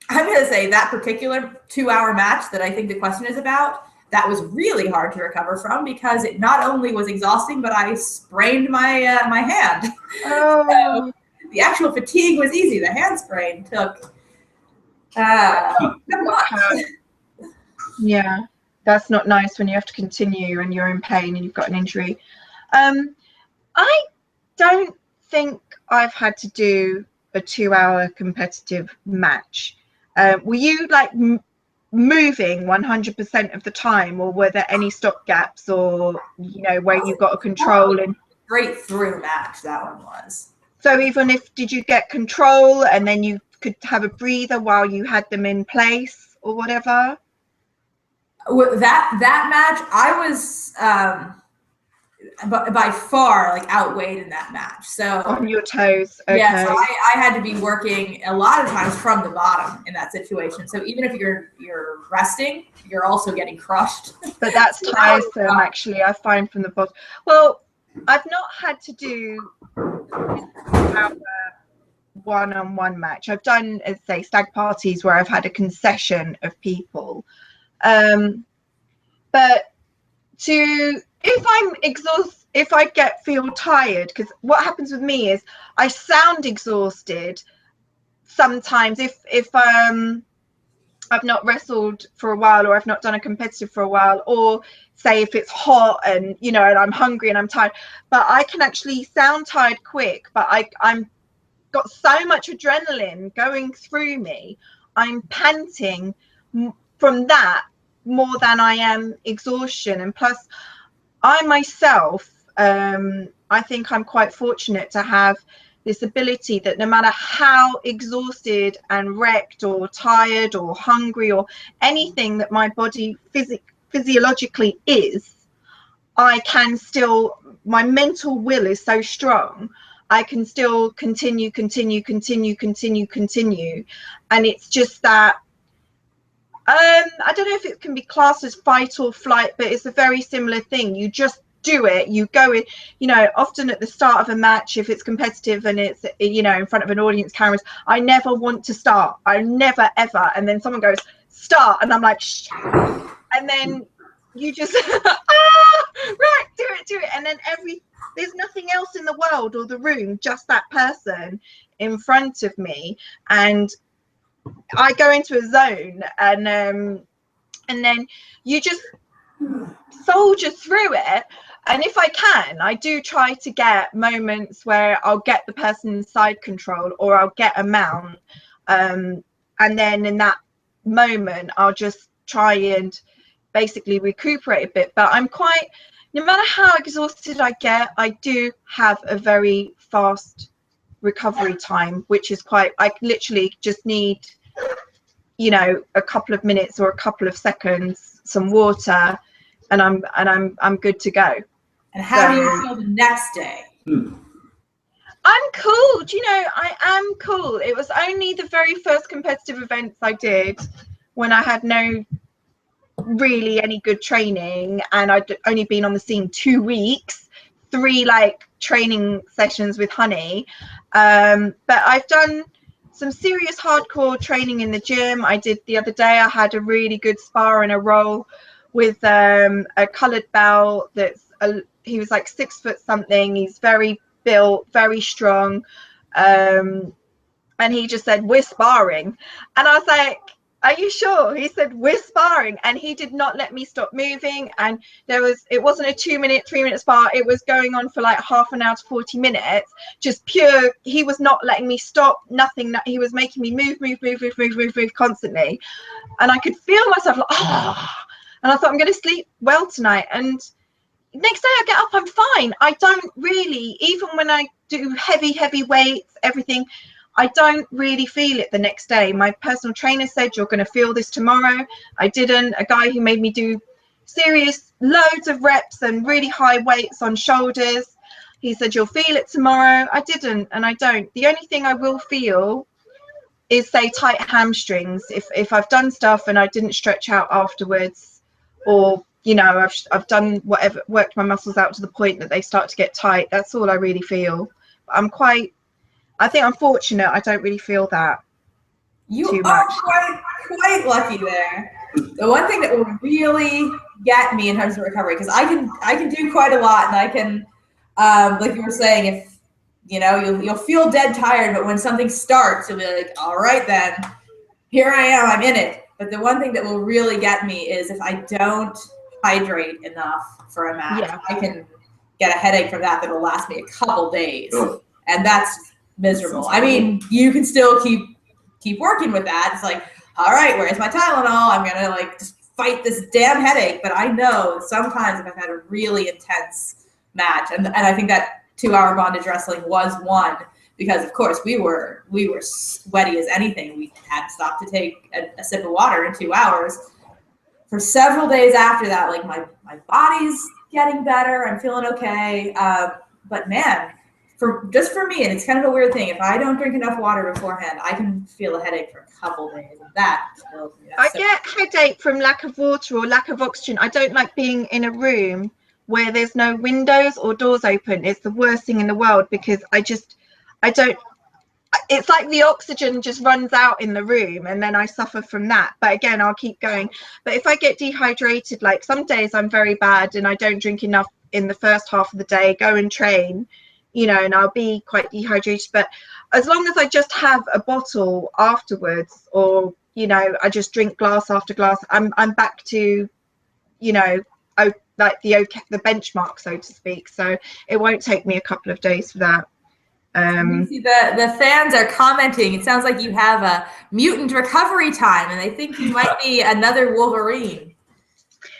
going to say that particular 2-hour match that I think the question is about, that was really hard to recover from, because it not only was exhausting, but I sprained my my hand. Oh. So The actual fatigue was easy. The hand sprain took months. Yeah, that's not nice when you have to continue and you're in pain and you've got an injury. I don't think I've had to do a 2-hour competitive match. Were you like moving 100% of the time, or were there any stop gaps, or where you got a control and straight through match? That one was. So even if did you get control and then you could have a breather while you had them in place or whatever? That match, I was by far like outweighed in that match. So on your toes. Okay. Yes, I had to be working a lot of times from the bottom in that situation. So even if you're resting, you're also getting crushed. But that's tiresome, actually, I find, from the bottom. Well, I've not had to do our one-on-one match. I've done, as say, stag parties where I've had a concession of people. But if I'm exhausted, if I feel tired, because what happens with me is I sound exhausted sometimes if I've not wrestled for a while, or I've not done a competitive for a while, or say if it's hot and and I'm hungry and I'm tired, but I can actually sound tired quick, but I'm got so much adrenaline going through me, I'm panting from that more than I am exhaustion. And plus I myself, I think I'm quite fortunate to have this ability that no matter how exhausted and wrecked or tired or hungry or anything that my body physiologically is, I can still, my mental will is so strong, I can still continue. And it's just that, I don't know if it can be classed as fight or flight, but it's a very similar thing. You just do it, you go in, often at the start of a match, if it's competitive and it's, in front of an audience, cameras, I never want to start. I never, ever. And then someone goes, start. And I'm like, shh. And then you just, right, do it. And then there's nothing else in the world or the room, just that person in front of me. And I go into a zone, and then you just soldier through it. And if I can, I do try to get moments where I'll get the person's side control, or I'll get a mount, and then in that moment I'll just try and basically recuperate a bit. But I'm quite, no matter how exhausted I get, I do have a very fast recovery time, which is quite, I literally just need a couple of minutes or a couple of seconds, some water, and I'm good to go. And how do you feel the next day? I'm cool. I am cool. It was only the very first competitive events I did when I had no really any good training, and I'd only been on the scene 2 weeks, 3 training sessions with Honey. But I've done some serious hardcore training in the gym. I did the other day, I had a really good spar and a roll with a coloured belt he was like 6 foot something. He's very built, very strong. And he just said, we're sparring. And I was like, are you sure? He said, we're sparring. And he did not let me stop moving. And it wasn't a 2-minute, 3-minute spar. It was going on for like half an hour to 40 minutes, just pure. He was not letting me stop, nothing. He was making me move constantly. And I could feel myself like, and I thought, I'm going to sleep well tonight. And next day I get up, I'm fine. I don't really, even when I do heavy weights, everything, I don't really feel it the next day. My personal trainer said, you're going to feel this tomorrow. I didn't. A guy who made me do serious loads of reps and really high weights on shoulders, he said, you'll feel it tomorrow. I didn't, and I don't. The only thing I will feel is, say, tight hamstrings. If I've done stuff and I didn't stretch out afterwards, or I've done whatever, worked my muscles out to the point that they start to get tight. That's all I really feel. I think I'm fortunate. I don't really feel that too much. Quite lucky there. The one thing that will really get me in terms of recovery, because I can do quite a lot, and I can, like you were saying, you'll feel dead tired, but when something starts, you'll be like, all right, then here I am, I'm in it. But the one thing that will really get me is if I don't hydrate enough for a match, I can get a headache from that that'll last me a couple days. Ugh. And that's miserable. Sounds I mean, you can still keep working with that. It's like, all right, where's my Tylenol? I'm gonna like just fight this damn headache. But I know sometimes if I've had a really intense match, and I think that 2-hour bondage wrestling was one, because of course we were sweaty as anything. We had stopped to take a sip of water in 2 hours. For several days after that, like my body's getting better. I'm feeling okay. But man, for me, and it's kind of a weird thing, if I don't drink enough water beforehand, I can feel a headache for a couple days. And that kills me. I get headache from lack of water or lack of oxygen. I don't like being in a room where there's no windows or doors open. It's the worst thing in the world, because it's like the oxygen just runs out in the room, and then I suffer from that. But again, I'll keep going. But if I get dehydrated, like some days I'm very bad and I don't drink enough in the first half of the day, go and train, and I'll be quite dehydrated. But as long as I just have a bottle afterwards, or I just drink glass after glass, I'm back to like the benchmark, so to speak. So it won't take me a couple of days for that. You see the fans are commenting. It sounds like you have a mutant recovery time, and they think you might be another Wolverine.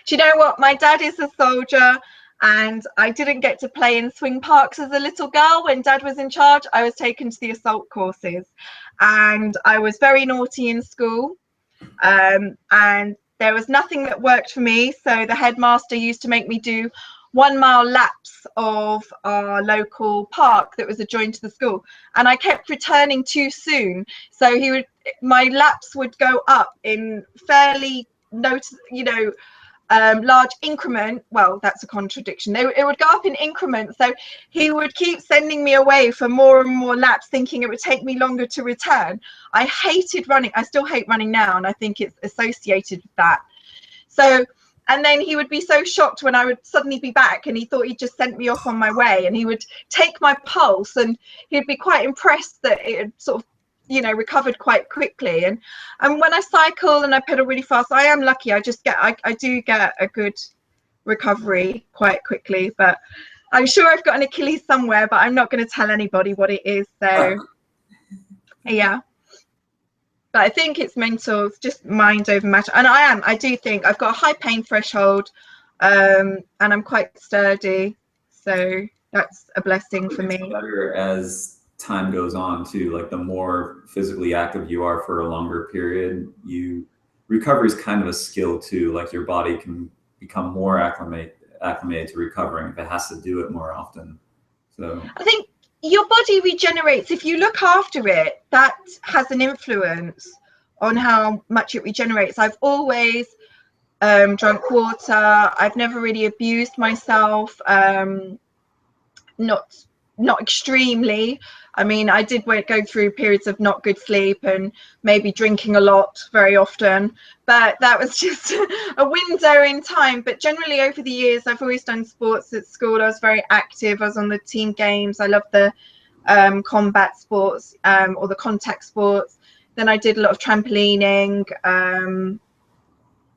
Do you know what? My dad is a soldier, and I didn't get to play in swing parks as a little girl. When Dad was in charge, I was taken to the assault courses, and I was very naughty in school. And there was nothing that worked for me, so the headmaster used to make me do 1 mile laps of our local park that was adjoined to the school, and I kept returning too soon, so my laps would go up in fairly large increment. Well, that's a contradiction. It would go up in increments, so he would keep sending me away for more and more laps, thinking it would take me longer to return. I hated running. I still hate running now, and I think it's associated with that. So, and then he would be so shocked when I would suddenly be back, and he thought he'd just sent me off on my way, and he would take my pulse, and he'd be quite impressed that it had sort of recovered quite quickly. And when I cycle and I pedal really fast, I am lucky. I do get a good recovery quite quickly. But I'm sure I've got an Achilles somewhere, but I'm not going to tell anybody what it is. So yeah. But I think it's mental. It's just mind over matter. And I do think I've got a high pain threshold, and I'm quite sturdy. So that's a blessing for me. Better as time goes on too, like the more physically active you are for a longer period, recovery is kind of a skill too. Like your body can become more acclimated to recovering if it has to do it more often. So I think your body regenerates if you look after it. That has an influence on how much it regenerates. I've always drunk water. I've never really abused myself. Not extremely. I mean, I did go through periods of not good sleep and maybe drinking a lot very often, but that was just a window in time. But generally over the years, I've always done sports at school. I was very active. I was on the team games. I loved the combat sports or the contact sports. Then I did a lot of trampolining,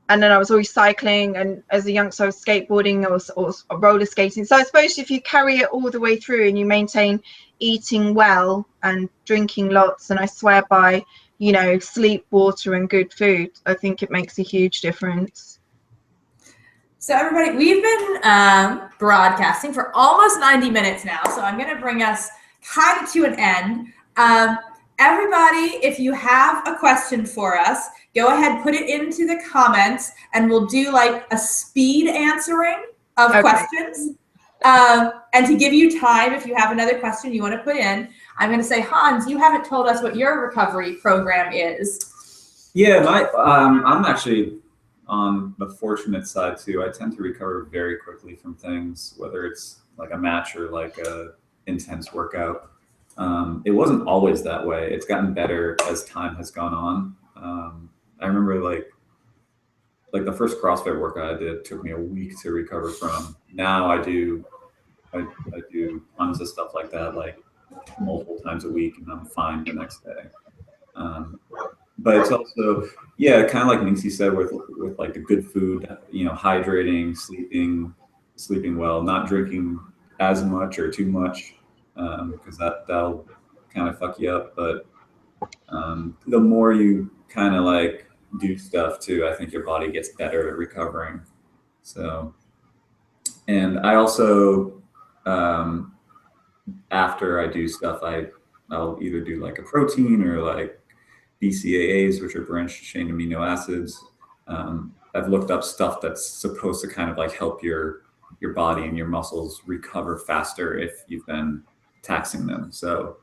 and then I was always cycling, and as a youngster I was skateboarding or roller skating. So I suppose if you carry it all the way through and you maintain eating well and drinking lots, and I swear by sleep, water and good food, I think it makes a huge difference. So everybody, we've been broadcasting for almost 90 minutes now, so I'm going to bring us kind of to an end. Everybody, if you have a question for us, go ahead, put it into the comments, and we'll do like a speed answering of questions. And to give you time, if you have another question you want to put in, I'm going to say, Hans, you haven't told us what your recovery program is. Yeah, I'm actually on the fortunate side too. I tend to recover very quickly from things, whether it's like a match or like a intense workout. It wasn't always that way. It's gotten better as time has gone on. I remember like the first CrossFit workout I did took me a week to recover from. Now I do tons of stuff like that, like multiple times a week, and I'm fine the next day. But it's also, yeah, kind of like Minxie said, with like the good food, hydrating, sleeping well, not drinking as much or too much, because that'll kind of fuck you up. But the more you kind of like do stuff too, I think your body gets better at recovering. So, and I also, after I do stuff, I'll either do like a protein or like BCAAs, which are branched chain amino acids. I've looked up stuff that's supposed to kind of like help your body and your muscles recover faster if you've been taxing them. So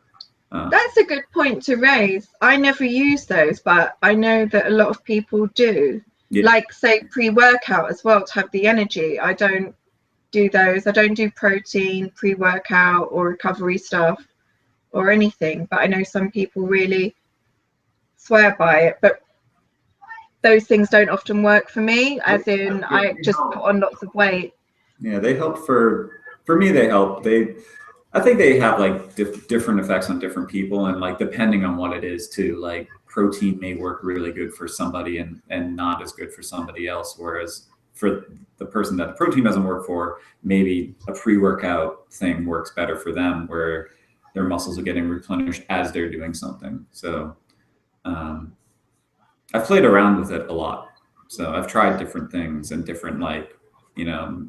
that's a good point to raise. I never use those, but I know that a lot of people do. yeah. Like say pre-workout as well to have the energy. I don't do those. I don't do protein, pre-workout or recovery stuff or anything, but I know some people really swear by it, but those things don't often work for me, as in I just put on lots of weight. Yeah, they help for me. They help. I think they have like different effects on different people, and like depending on what it is too. Like protein may work really good for somebody and not as good for somebody else. Whereas for the person that the protein doesn't work for, maybe a pre-workout thing works better for them, where their muscles are getting replenished as they're doing something. So I've played around with it a lot. So I've tried different things and different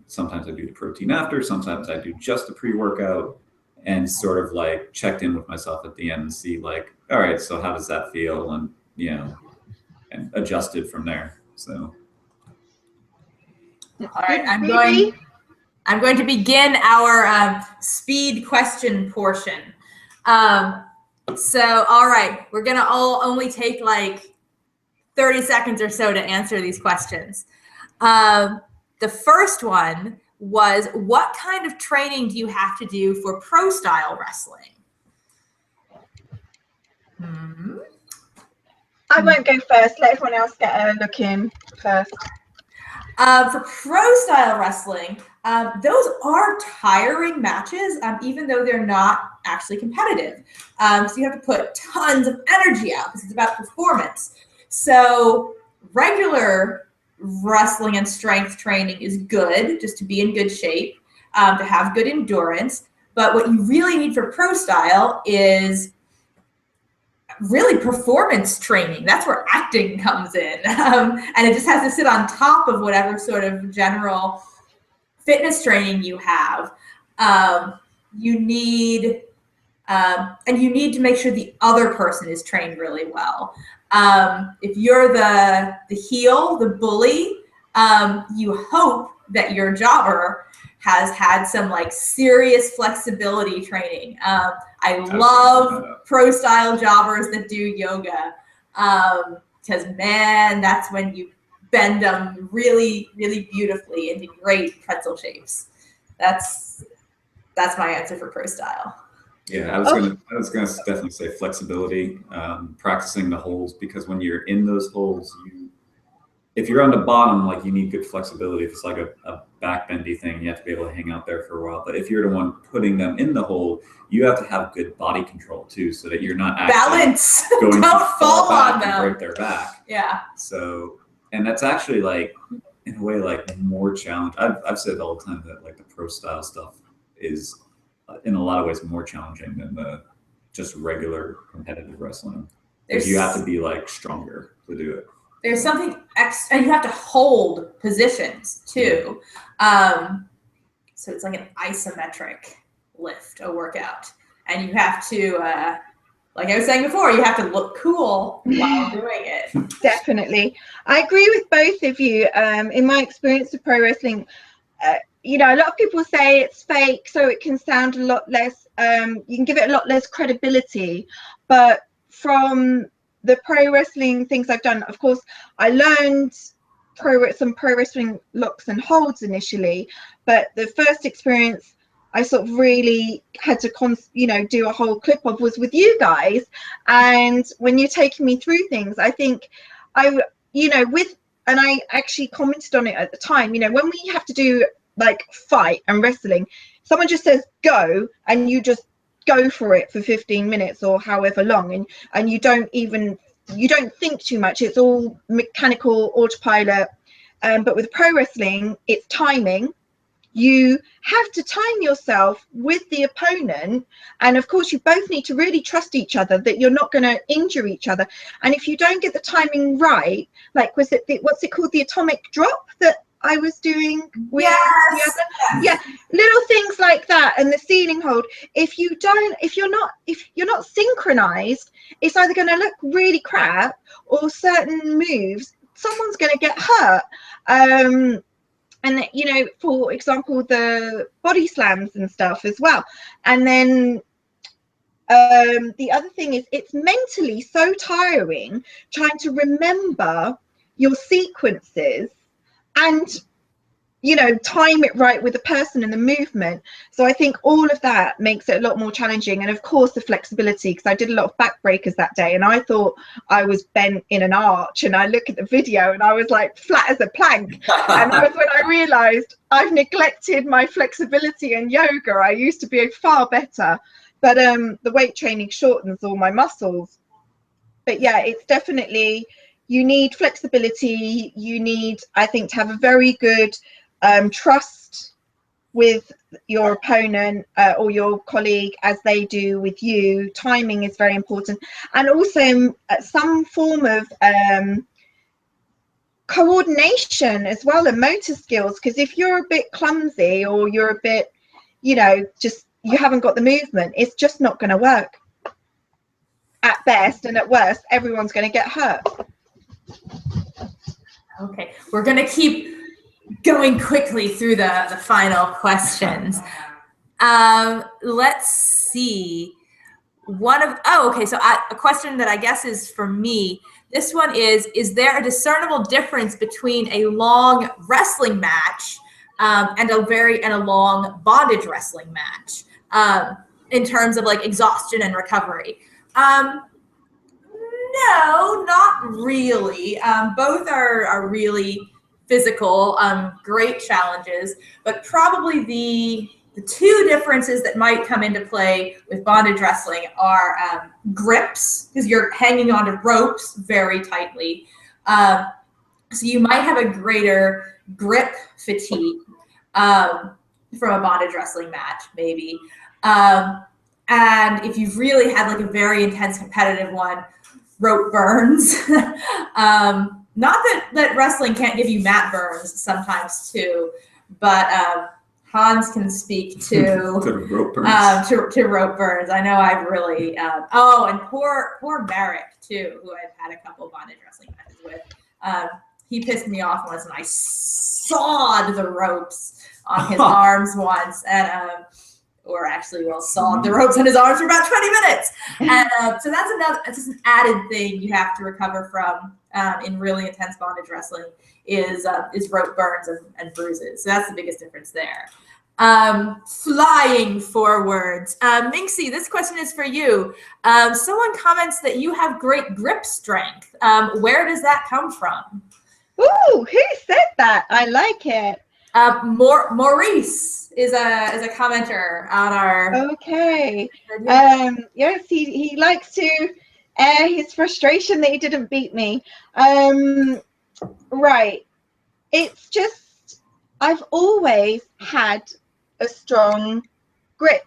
sometimes I do the protein after, sometimes I do just the pre-workout, and sort of like checked in with myself at the end and see like, all right, so how does that feel? And, and adjusted from there. So. All right, I'm going to begin our speed question portion. So, all right, we're gonna all only take like 30 seconds or so to answer these questions. The first one was, what kind of training do you have to do for pro style wrestling? I won't go first. Let everyone else get a look in first. For pro style wrestling, those are tiring matches, even though they're not actually competitive. So you have to put tons of energy out because it's about performance. So regular wrestling and strength training is good, just to be in good shape, to have good endurance. But what you really need for pro style is really performance training. That's where acting comes in. And it just has to sit on top of whatever sort of general fitness training you have. You need to make sure the other person is trained really well. If you're the heel, the bully, you hope that your jobber has had some like serious flexibility training. I love pro style jobbers that do yoga, because man, that's when you bend them really, really beautifully into great pretzel shapes. That's my answer for pro style. Yeah, I was gonna definitely say flexibility, practicing the holds, because when you're in those holds, if you're on the bottom, like you need good flexibility. If it's like a back bendy thing, you have to be able to hang out there for a while. But if you're the one putting them in the hold, you have to have good body control too, so that you're not actually balance. Going Don't to fall back on them. and break their back. Yeah. So, and that's actually like, in a way, like more challenge. I've said all the time that like the pro style stuff is, in a lot of ways, more challenging than the just regular competitive wrestling. Because you have to be like stronger to do it. There's something extra, and you have to hold positions too. So it's like an isometric lift, a workout. And you have to, like I was saying before, you have to look cool while doing it. Definitely. I agree with both of you. In my experience of pro wrestling, a lot of people say it's fake, so it can sound a lot less, you can give it a lot less credibility. But from the pro wrestling things I've done, of course, I learned some pro wrestling locks and holds initially, but the first experience I sort of really had to do a whole clip of was with you guys. And when you're taking me through things, I think and I actually commented on it at the time, when we have to do like fight and wrestling, someone just says go and you just go for it for 15 minutes or however long, and you don't think too much. It's all mechanical autopilot. But with pro wrestling, it's timing. You have to time yourself with the opponent, and of course you both need to really trust each other that you're not going to injure each other. And if you don't get the timing right, like what's it called, the atomic drop that I was doing with Yes. the other, little things like that, and the ceiling hold. If you're not synchronized, it's either going to look really crap, or certain moves someone's going to get hurt. And you know, for example, the body slams and stuff as well. And then the other thing is, it's mentally so tiring trying to remember your sequences and, you know, time it right with the person and the movement. So I think all of that makes it a lot more challenging. And of course the flexibility, because I did a lot of backbreakers that day, and I thought I was bent in an arch, and I look at the video and I was like flat as a plank. And that was when I realized I've neglected my flexibility in yoga. I used to be far better, but the weight training shortens all my muscles. But yeah, it's definitely, you need flexibility. You need, I think, to have a very good trust with your opponent or your colleague as they do with you. Timing is very important, and also some form of coordination as well, and motor skills, because if you're a bit clumsy, or you're a bit, you know, just you haven't got the movement, it's just not going to work at best, and at worst everyone's going to get hurt. Okay, we're going to keep going quickly through the final questions. Let's see. So a question that I guess is for me. This one is there a discernible difference between a long wrestling match and a long bondage wrestling match in terms of like exhaustion and recovery? No, not really. Both are really physical, great challenges, but probably the two differences that might come into play with bondage wrestling are grips, because you're hanging onto ropes very tightly. So you might have a greater grip fatigue from a bondage wrestling match, maybe. And if you've really had like a very intense competitive one, rope burns. Not that wrestling can't give you mat burns sometimes too, but Hans can speak to rope burns. To rope burns. I know I've really and poor Merrick too, who I've had a couple bondage wrestling matches with. He pissed me off once, and I sawed the ropes on his arms once, and sawed the ropes on his arms for about 20 minutes. And so that's just an added thing you have to recover from in really intense bondage wrestling is rope burns and bruises. So that's the biggest difference there. Flying forwards. Minxie, this question is for you. Someone comments that you have great grip strength. Where does that come from? Ooh, who said that? I like it. Maurice is a commenter on our. Okay. Yes, he likes to air his frustration that he didn't beat me. Right. It's just, I've always had a strong grip.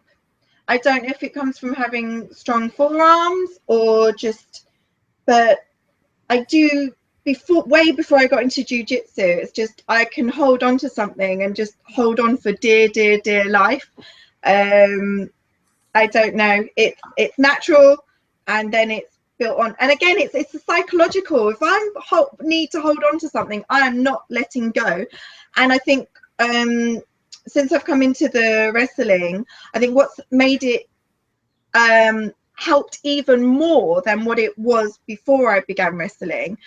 I don't know if it comes from having strong forearms or just, but I do. Way before I got into jiu-jitsu, it's just I can hold on to something and just hold on for dear life. I don't know. It's natural, and then it's built on. And again, it's a psychological. If I need to hold on to something, I am not letting go. And I think since I've come into the wrestling, I think what's made it helped even more than what it was before I began wrestling.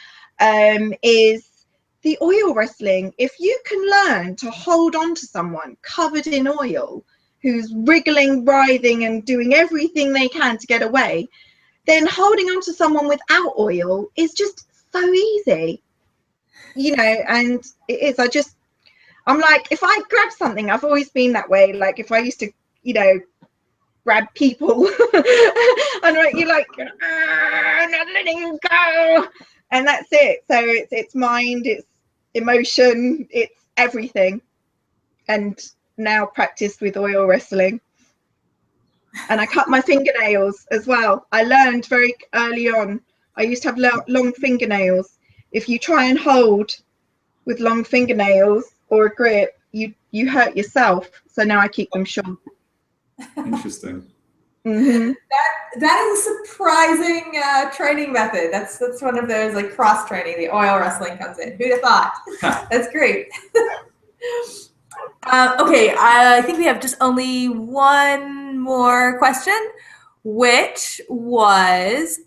Is the oil wrestling. If you can learn to hold on to someone covered in oil who's wriggling, writhing, and doing everything they can to get away, then holding on to someone without oil is just so easy, you know. And it is. I'm like, if I grab something, I've always been that way. Like if I used to, you know, grab people, and you're like, I'm not letting you go, and that's it. So it's mind, it's emotion, it's everything, and now practiced with oil wrestling. And I cut my fingernails as well. I learned very early on. I used to have long fingernails. If you try and hold with long fingernails or a grip, you hurt yourself. So now I keep them short. Interesting. Mm-hmm. That is a surprising training method. That's one of those like cross training. The oil wrestling comes in. Who'd have thought? That's great. Okay, I think we have just only one more question, which was,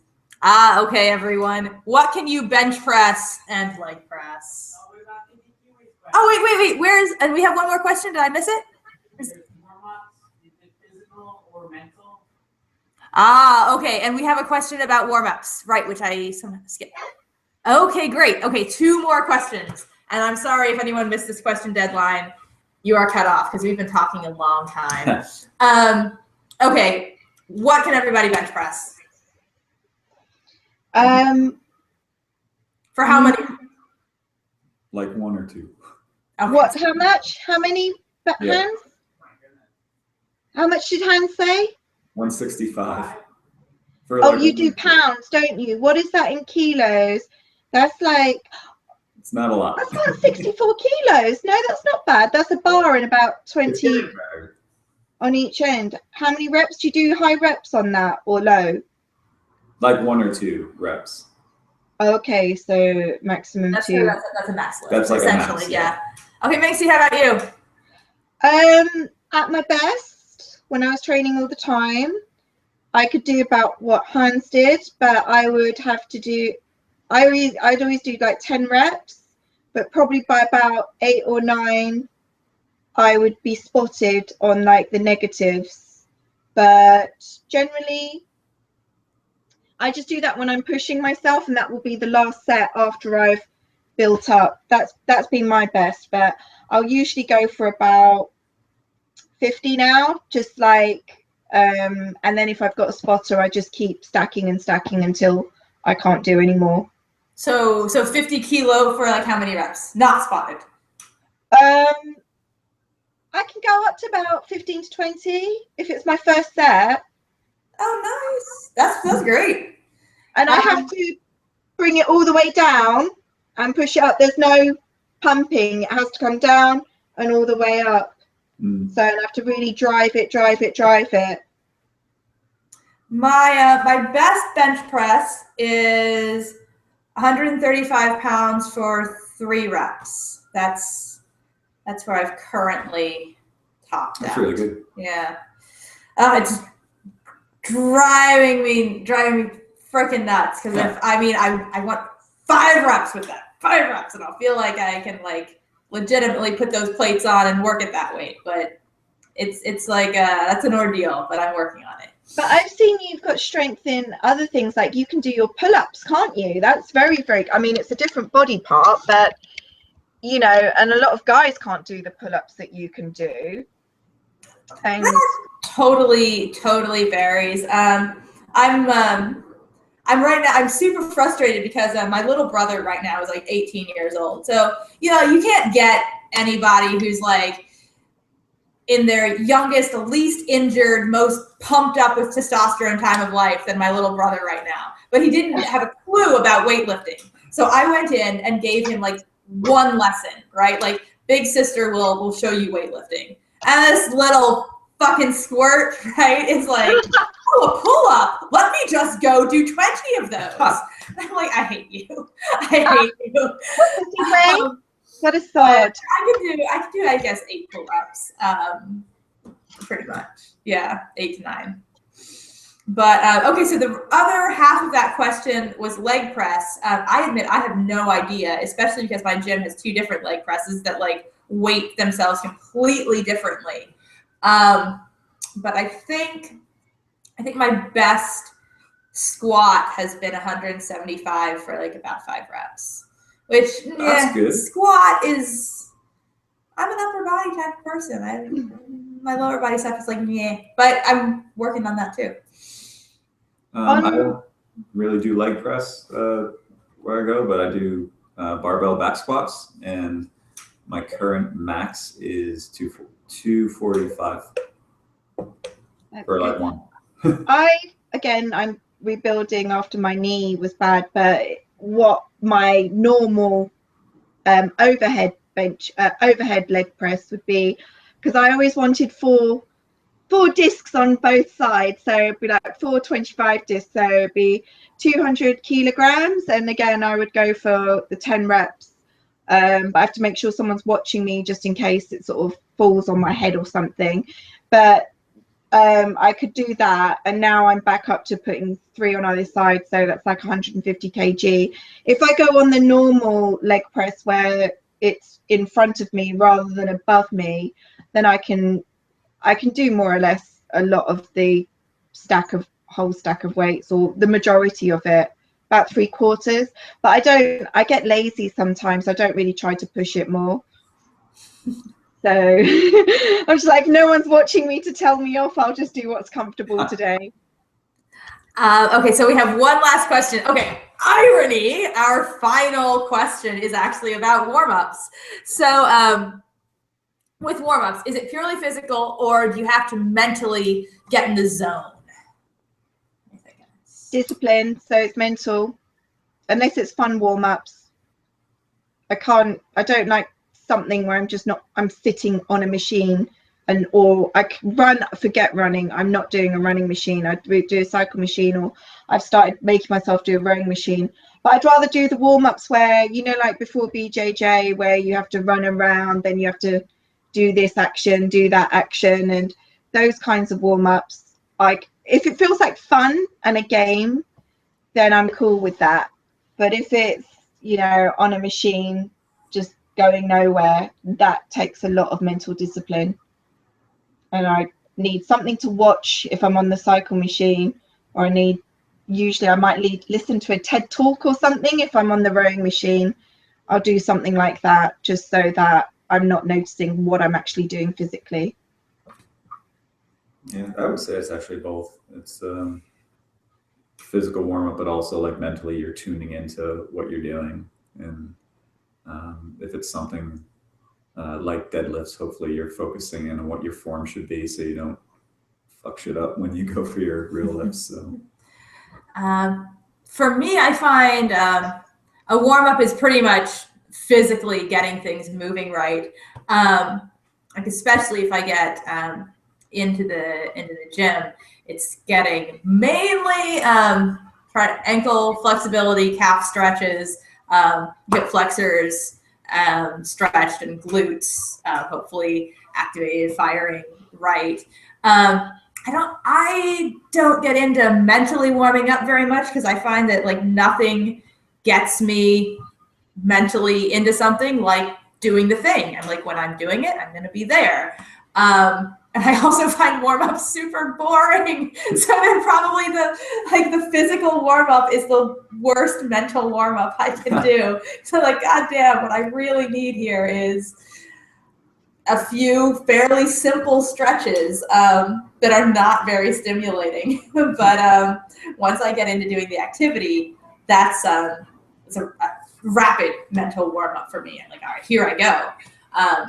okay, everyone, what can you bench press and leg press? Oh, wait, and we have one more question. Did I miss it? Okay, and we have a question about warm-ups, right, which I somehow skipped. Okay, great. Okay, 2 more questions. And I'm sorry if anyone missed this question deadline. You are cut off because we've been talking a long time. Okay, what can everybody bench press? For how many? Like 1 or 2. Okay. What? How much? How many hands? How much did Hans say? 165. Oh, you do pounds, don't you? What is that in kilos? That's like, it's not a lot. That's like 64 kilos. No, that's not bad. That's a bar and about 20 on each end. How many reps? Do you do high reps on that or low? Like 1 or 2 reps. Okay, so maximum that's 2. That's a max lift. That's like essentially, a max, yeah. Okay, Maxie, how about you? At my best, when I was training all the time, I could do about what Hans did, but I would have to do, I'd always do like 10 reps, but probably by about 8 or 9, I would be spotted on like the negatives. But generally, I just do that when I'm pushing myself, and that will be the last set after I've built up. That's been my best, but I'll usually go for about 50 now, just like, and then if I've got a spotter, I just keep stacking and stacking until I can't do anymore. So 50 kilo for like how many reps? Not spotted. I can go up to about 15 to 20 if it's my first set. Oh, nice. That's great. And I have to bring it all the way down and push it up. There's no pumping. It has to come down and all the way up. So I have to really drive it. My best bench press is 135 pounds for 3 reps. That's where I've currently topped out. That's really good. Yeah. It's driving me freaking nuts because I want 5 reps with that. 5 reps, and I'll feel like I can like legitimately put those plates on and work at that weight. But it's like that's an ordeal, but I'm working on it. But I've seen you've got strength in other things, like you can do your pull-ups, can't you? That's very, very, I mean, it's a different body part, but you know, and a lot of guys can't do the pull-ups that you can do. And totally varies. I'm super frustrated because my little brother right now is like 18 years old. So, you know, you can't get anybody who's like in their youngest, least injured, most pumped up with testosterone time of life than my little brother right now. But he didn't have a clue about weightlifting. So I went in and gave him like 1 lesson, right? Like big sister will show you weightlifting. And this little fucking squirt, right, is like, oh, a pull-up. Let me just go do 20 of those. I'm like, I hate you. I hate you. What a thought. I could do, I guess, 8 pull-ups. Pretty much. Yeah, 8 to 9. But, okay, so the other half of that question was leg press. I admit I have no idea, especially because my gym has 2 different leg presses that, like, weight themselves completely differently. But I think my best squat has been 175 for, like, about 5 reps. Which, that's good. Squat is, I'm an upper body type of person. my lower body stuff is like, yeah, but I'm working on that too. I don't really do leg press where I go, but I do barbell back squats, and my current max is 245 for like one. I'm rebuilding after my knee was bad, but what my normal overhead leg press would be, because I always wanted four discs on both sides, so it'd be like 425 discs, so it'd be 200 kilograms, and again I would go for the 10 reps, but I have to make sure someone's watching me just in case it sort of falls on my head or something. But I could do that, and now I'm back up to putting 3 on either side, so that's like 150 kg. If I go on the normal leg press where it's in front of me rather than above me, then I can do more or less a lot of the whole stack of weights, or the majority of it, about 3/4. But I get lazy sometimes. I don't really try to push it more. So I'm just like, no one's watching me to tell me off. I'll just do what's comfortable today. Okay, so we have one last question. Okay, irony, our final question is actually about warm-ups. So with warm-ups, is it purely physical, or do you have to mentally get in the zone? Discipline, so it's mental. Unless it's fun warm-ups, I don't like something where I'm sitting on a machine, or I can forget running. I'm not doing a running machine. I do a cycle machine, or I've started making myself do a rowing machine. But I'd rather do the warm-ups where, like before BJJ, where you have to run around, then you have to do this action, do that action, and those kinds of warm-ups. Like, if it feels like fun and a game, then I'm cool with that. But if it's, on a machine, just going nowhere, that takes a lot of mental discipline. And I need something to watch if I'm on the cycle machine, or usually I might listen to a TED talk or something. If I'm on the rowing machine, I'll do something like that, just so that I'm not noticing what I'm actually doing physically. Yeah, I would say it's actually both. It's physical warm-up, but also like mentally you're tuning into what you're doing. And if it's something like deadlifts, hopefully you're focusing in on what your form should be, so you don't fuck shit up when you go for your real lifts. So for me, I find a warm-up is pretty much physically getting things moving right. Like, especially if I get into the gym, it's getting mainly ankle flexibility, calf stretches, hip flexors stretched, and glutes hopefully activated, firing right. I don't get into mentally warming up very much, because I find that like nothing gets me mentally into something like doing the thing. I'm like, when I'm doing it, I'm going to be there. And I also find warm-ups super boring. So then probably the physical warm-up is the worst mental warm-up I can do. So like, goddamn, what I really need here is a few fairly simple stretches that are not very stimulating. But once I get into doing the activity, that's it's a rapid mental warm-up for me. I'm like, all right, here I go.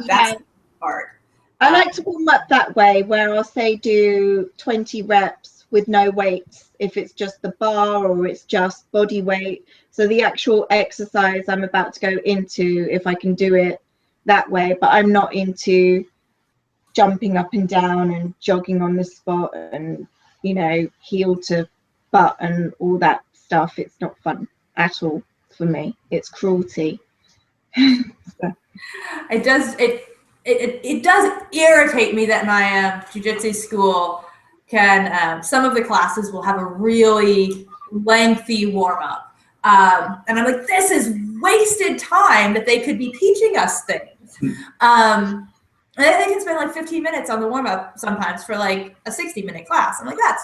That's the part. I like to warm up that way, where I'll say do 20 reps with no weights, if it's just the bar or it's just body weight. So the actual exercise I'm about to go into, if I can do it that way, but I'm not into jumping up and down and jogging on the spot and, heel to butt and all that stuff. It's not fun at all for me. It's cruelty. So. It does irritate me that my jiu-jitsu school can, some of the classes will have a really lengthy warm-up. And I'm like, this is wasted time that they could be teaching us things. And they can spend like 15 minutes on the warm-up sometimes for like a 60-minute class. I'm like, that's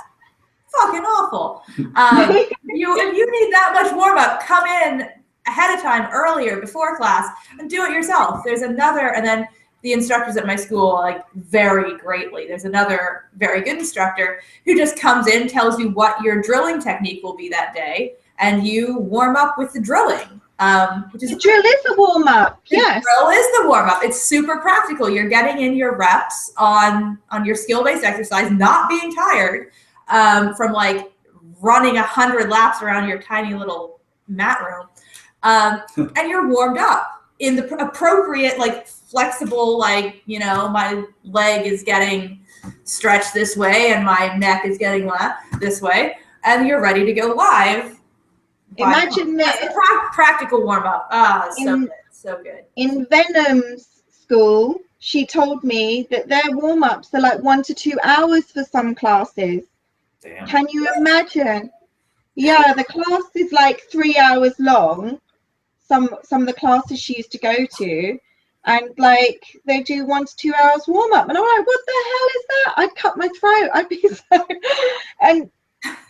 fucking awful. If you need that much warm-up, come in ahead of time, earlier, before class, and do it yourself. There's another, and then the instructors at my school like vary greatly. There's another very good instructor who just comes in, tells you what your drilling technique will be that day, and you warm up with the drilling. Which is The drill is a warm up. Yes. The drill is the warm up. It's super practical. You're getting in your reps on your skill based exercise, not being tired from like running 100 laps around your tiny little mat room, and you're warmed up in the appropriate, like flexible, like, you know, my leg is getting stretched this way and my neck is getting this way, and you're ready to go live. Imagine this. Practical warm up. So good. In Venom's school, she told me that their warm ups are like 1 to 2 hours for some classes. Damn. Can you imagine? Yeah, the class is like 3 hours long. Some of the classes she used to go to, and like they do 1 to 2 hours warm up, and I'm like, what the hell is that? I'd cut my throat. I'd be so, and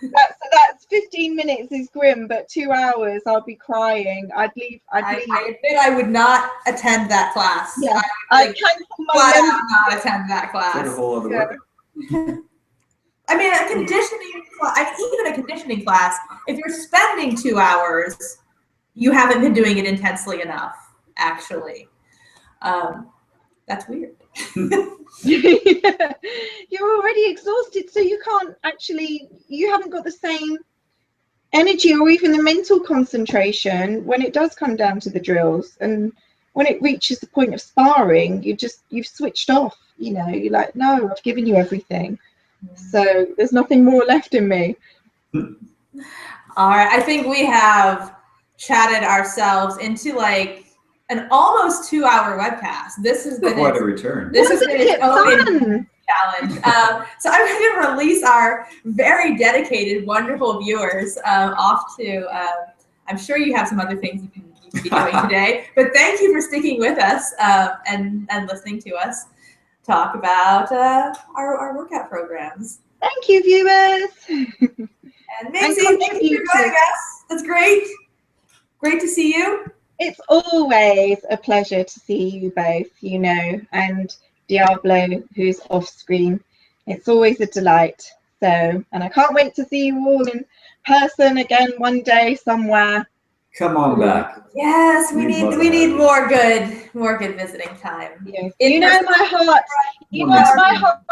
that's 15 minutes is grim, but 2 hours I'll be crying. I'd leave. I admit I would not attend that class. Yeah, I'd cancel my flat out membership. not attend that class. It's like a whole other workout. I mean, a conditioning, even a conditioning class, if you're spending 2 hours, you haven't been doing it intensely enough, actually. That's weird. You're already exhausted, so you can't actually, you haven't got the same energy or even the mental concentration when it does come down to the drills. And when it reaches the point of sparring, you've switched off, you know, you're like, no, I've given you everything. So there's nothing more left in me. All right, I think we have chatted ourselves into like an almost 2 hour webcast. This has been Quite a return. This has been its own Fun. challenge. So I'm going to release our very dedicated, wonderful viewers off to. I'm sure you have some other things you can be doing today, but thank you for sticking with us and listening to us talk about our workout programs. Thank you, viewers. And Maisie, thank you for joining us. That's great. Great to see you. It's always a pleasure to see you both, you know, and Diablo, who's off screen. It's always a delight. So, and I can't wait to see you all in person again one day somewhere. Come on back. Yes, we need more good visiting time. Yes. You know my heart. My heart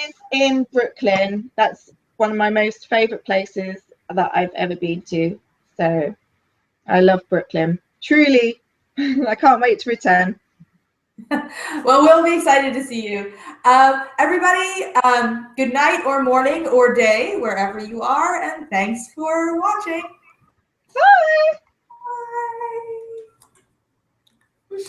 is in Brooklyn. That's one of my most favorite places that I've ever been to. So I love Brooklyn. Truly. I can't wait to return. Well, we'll be excited to see you. Everybody, good night or morning or day, wherever you are, and thanks for watching. Bye. Bye.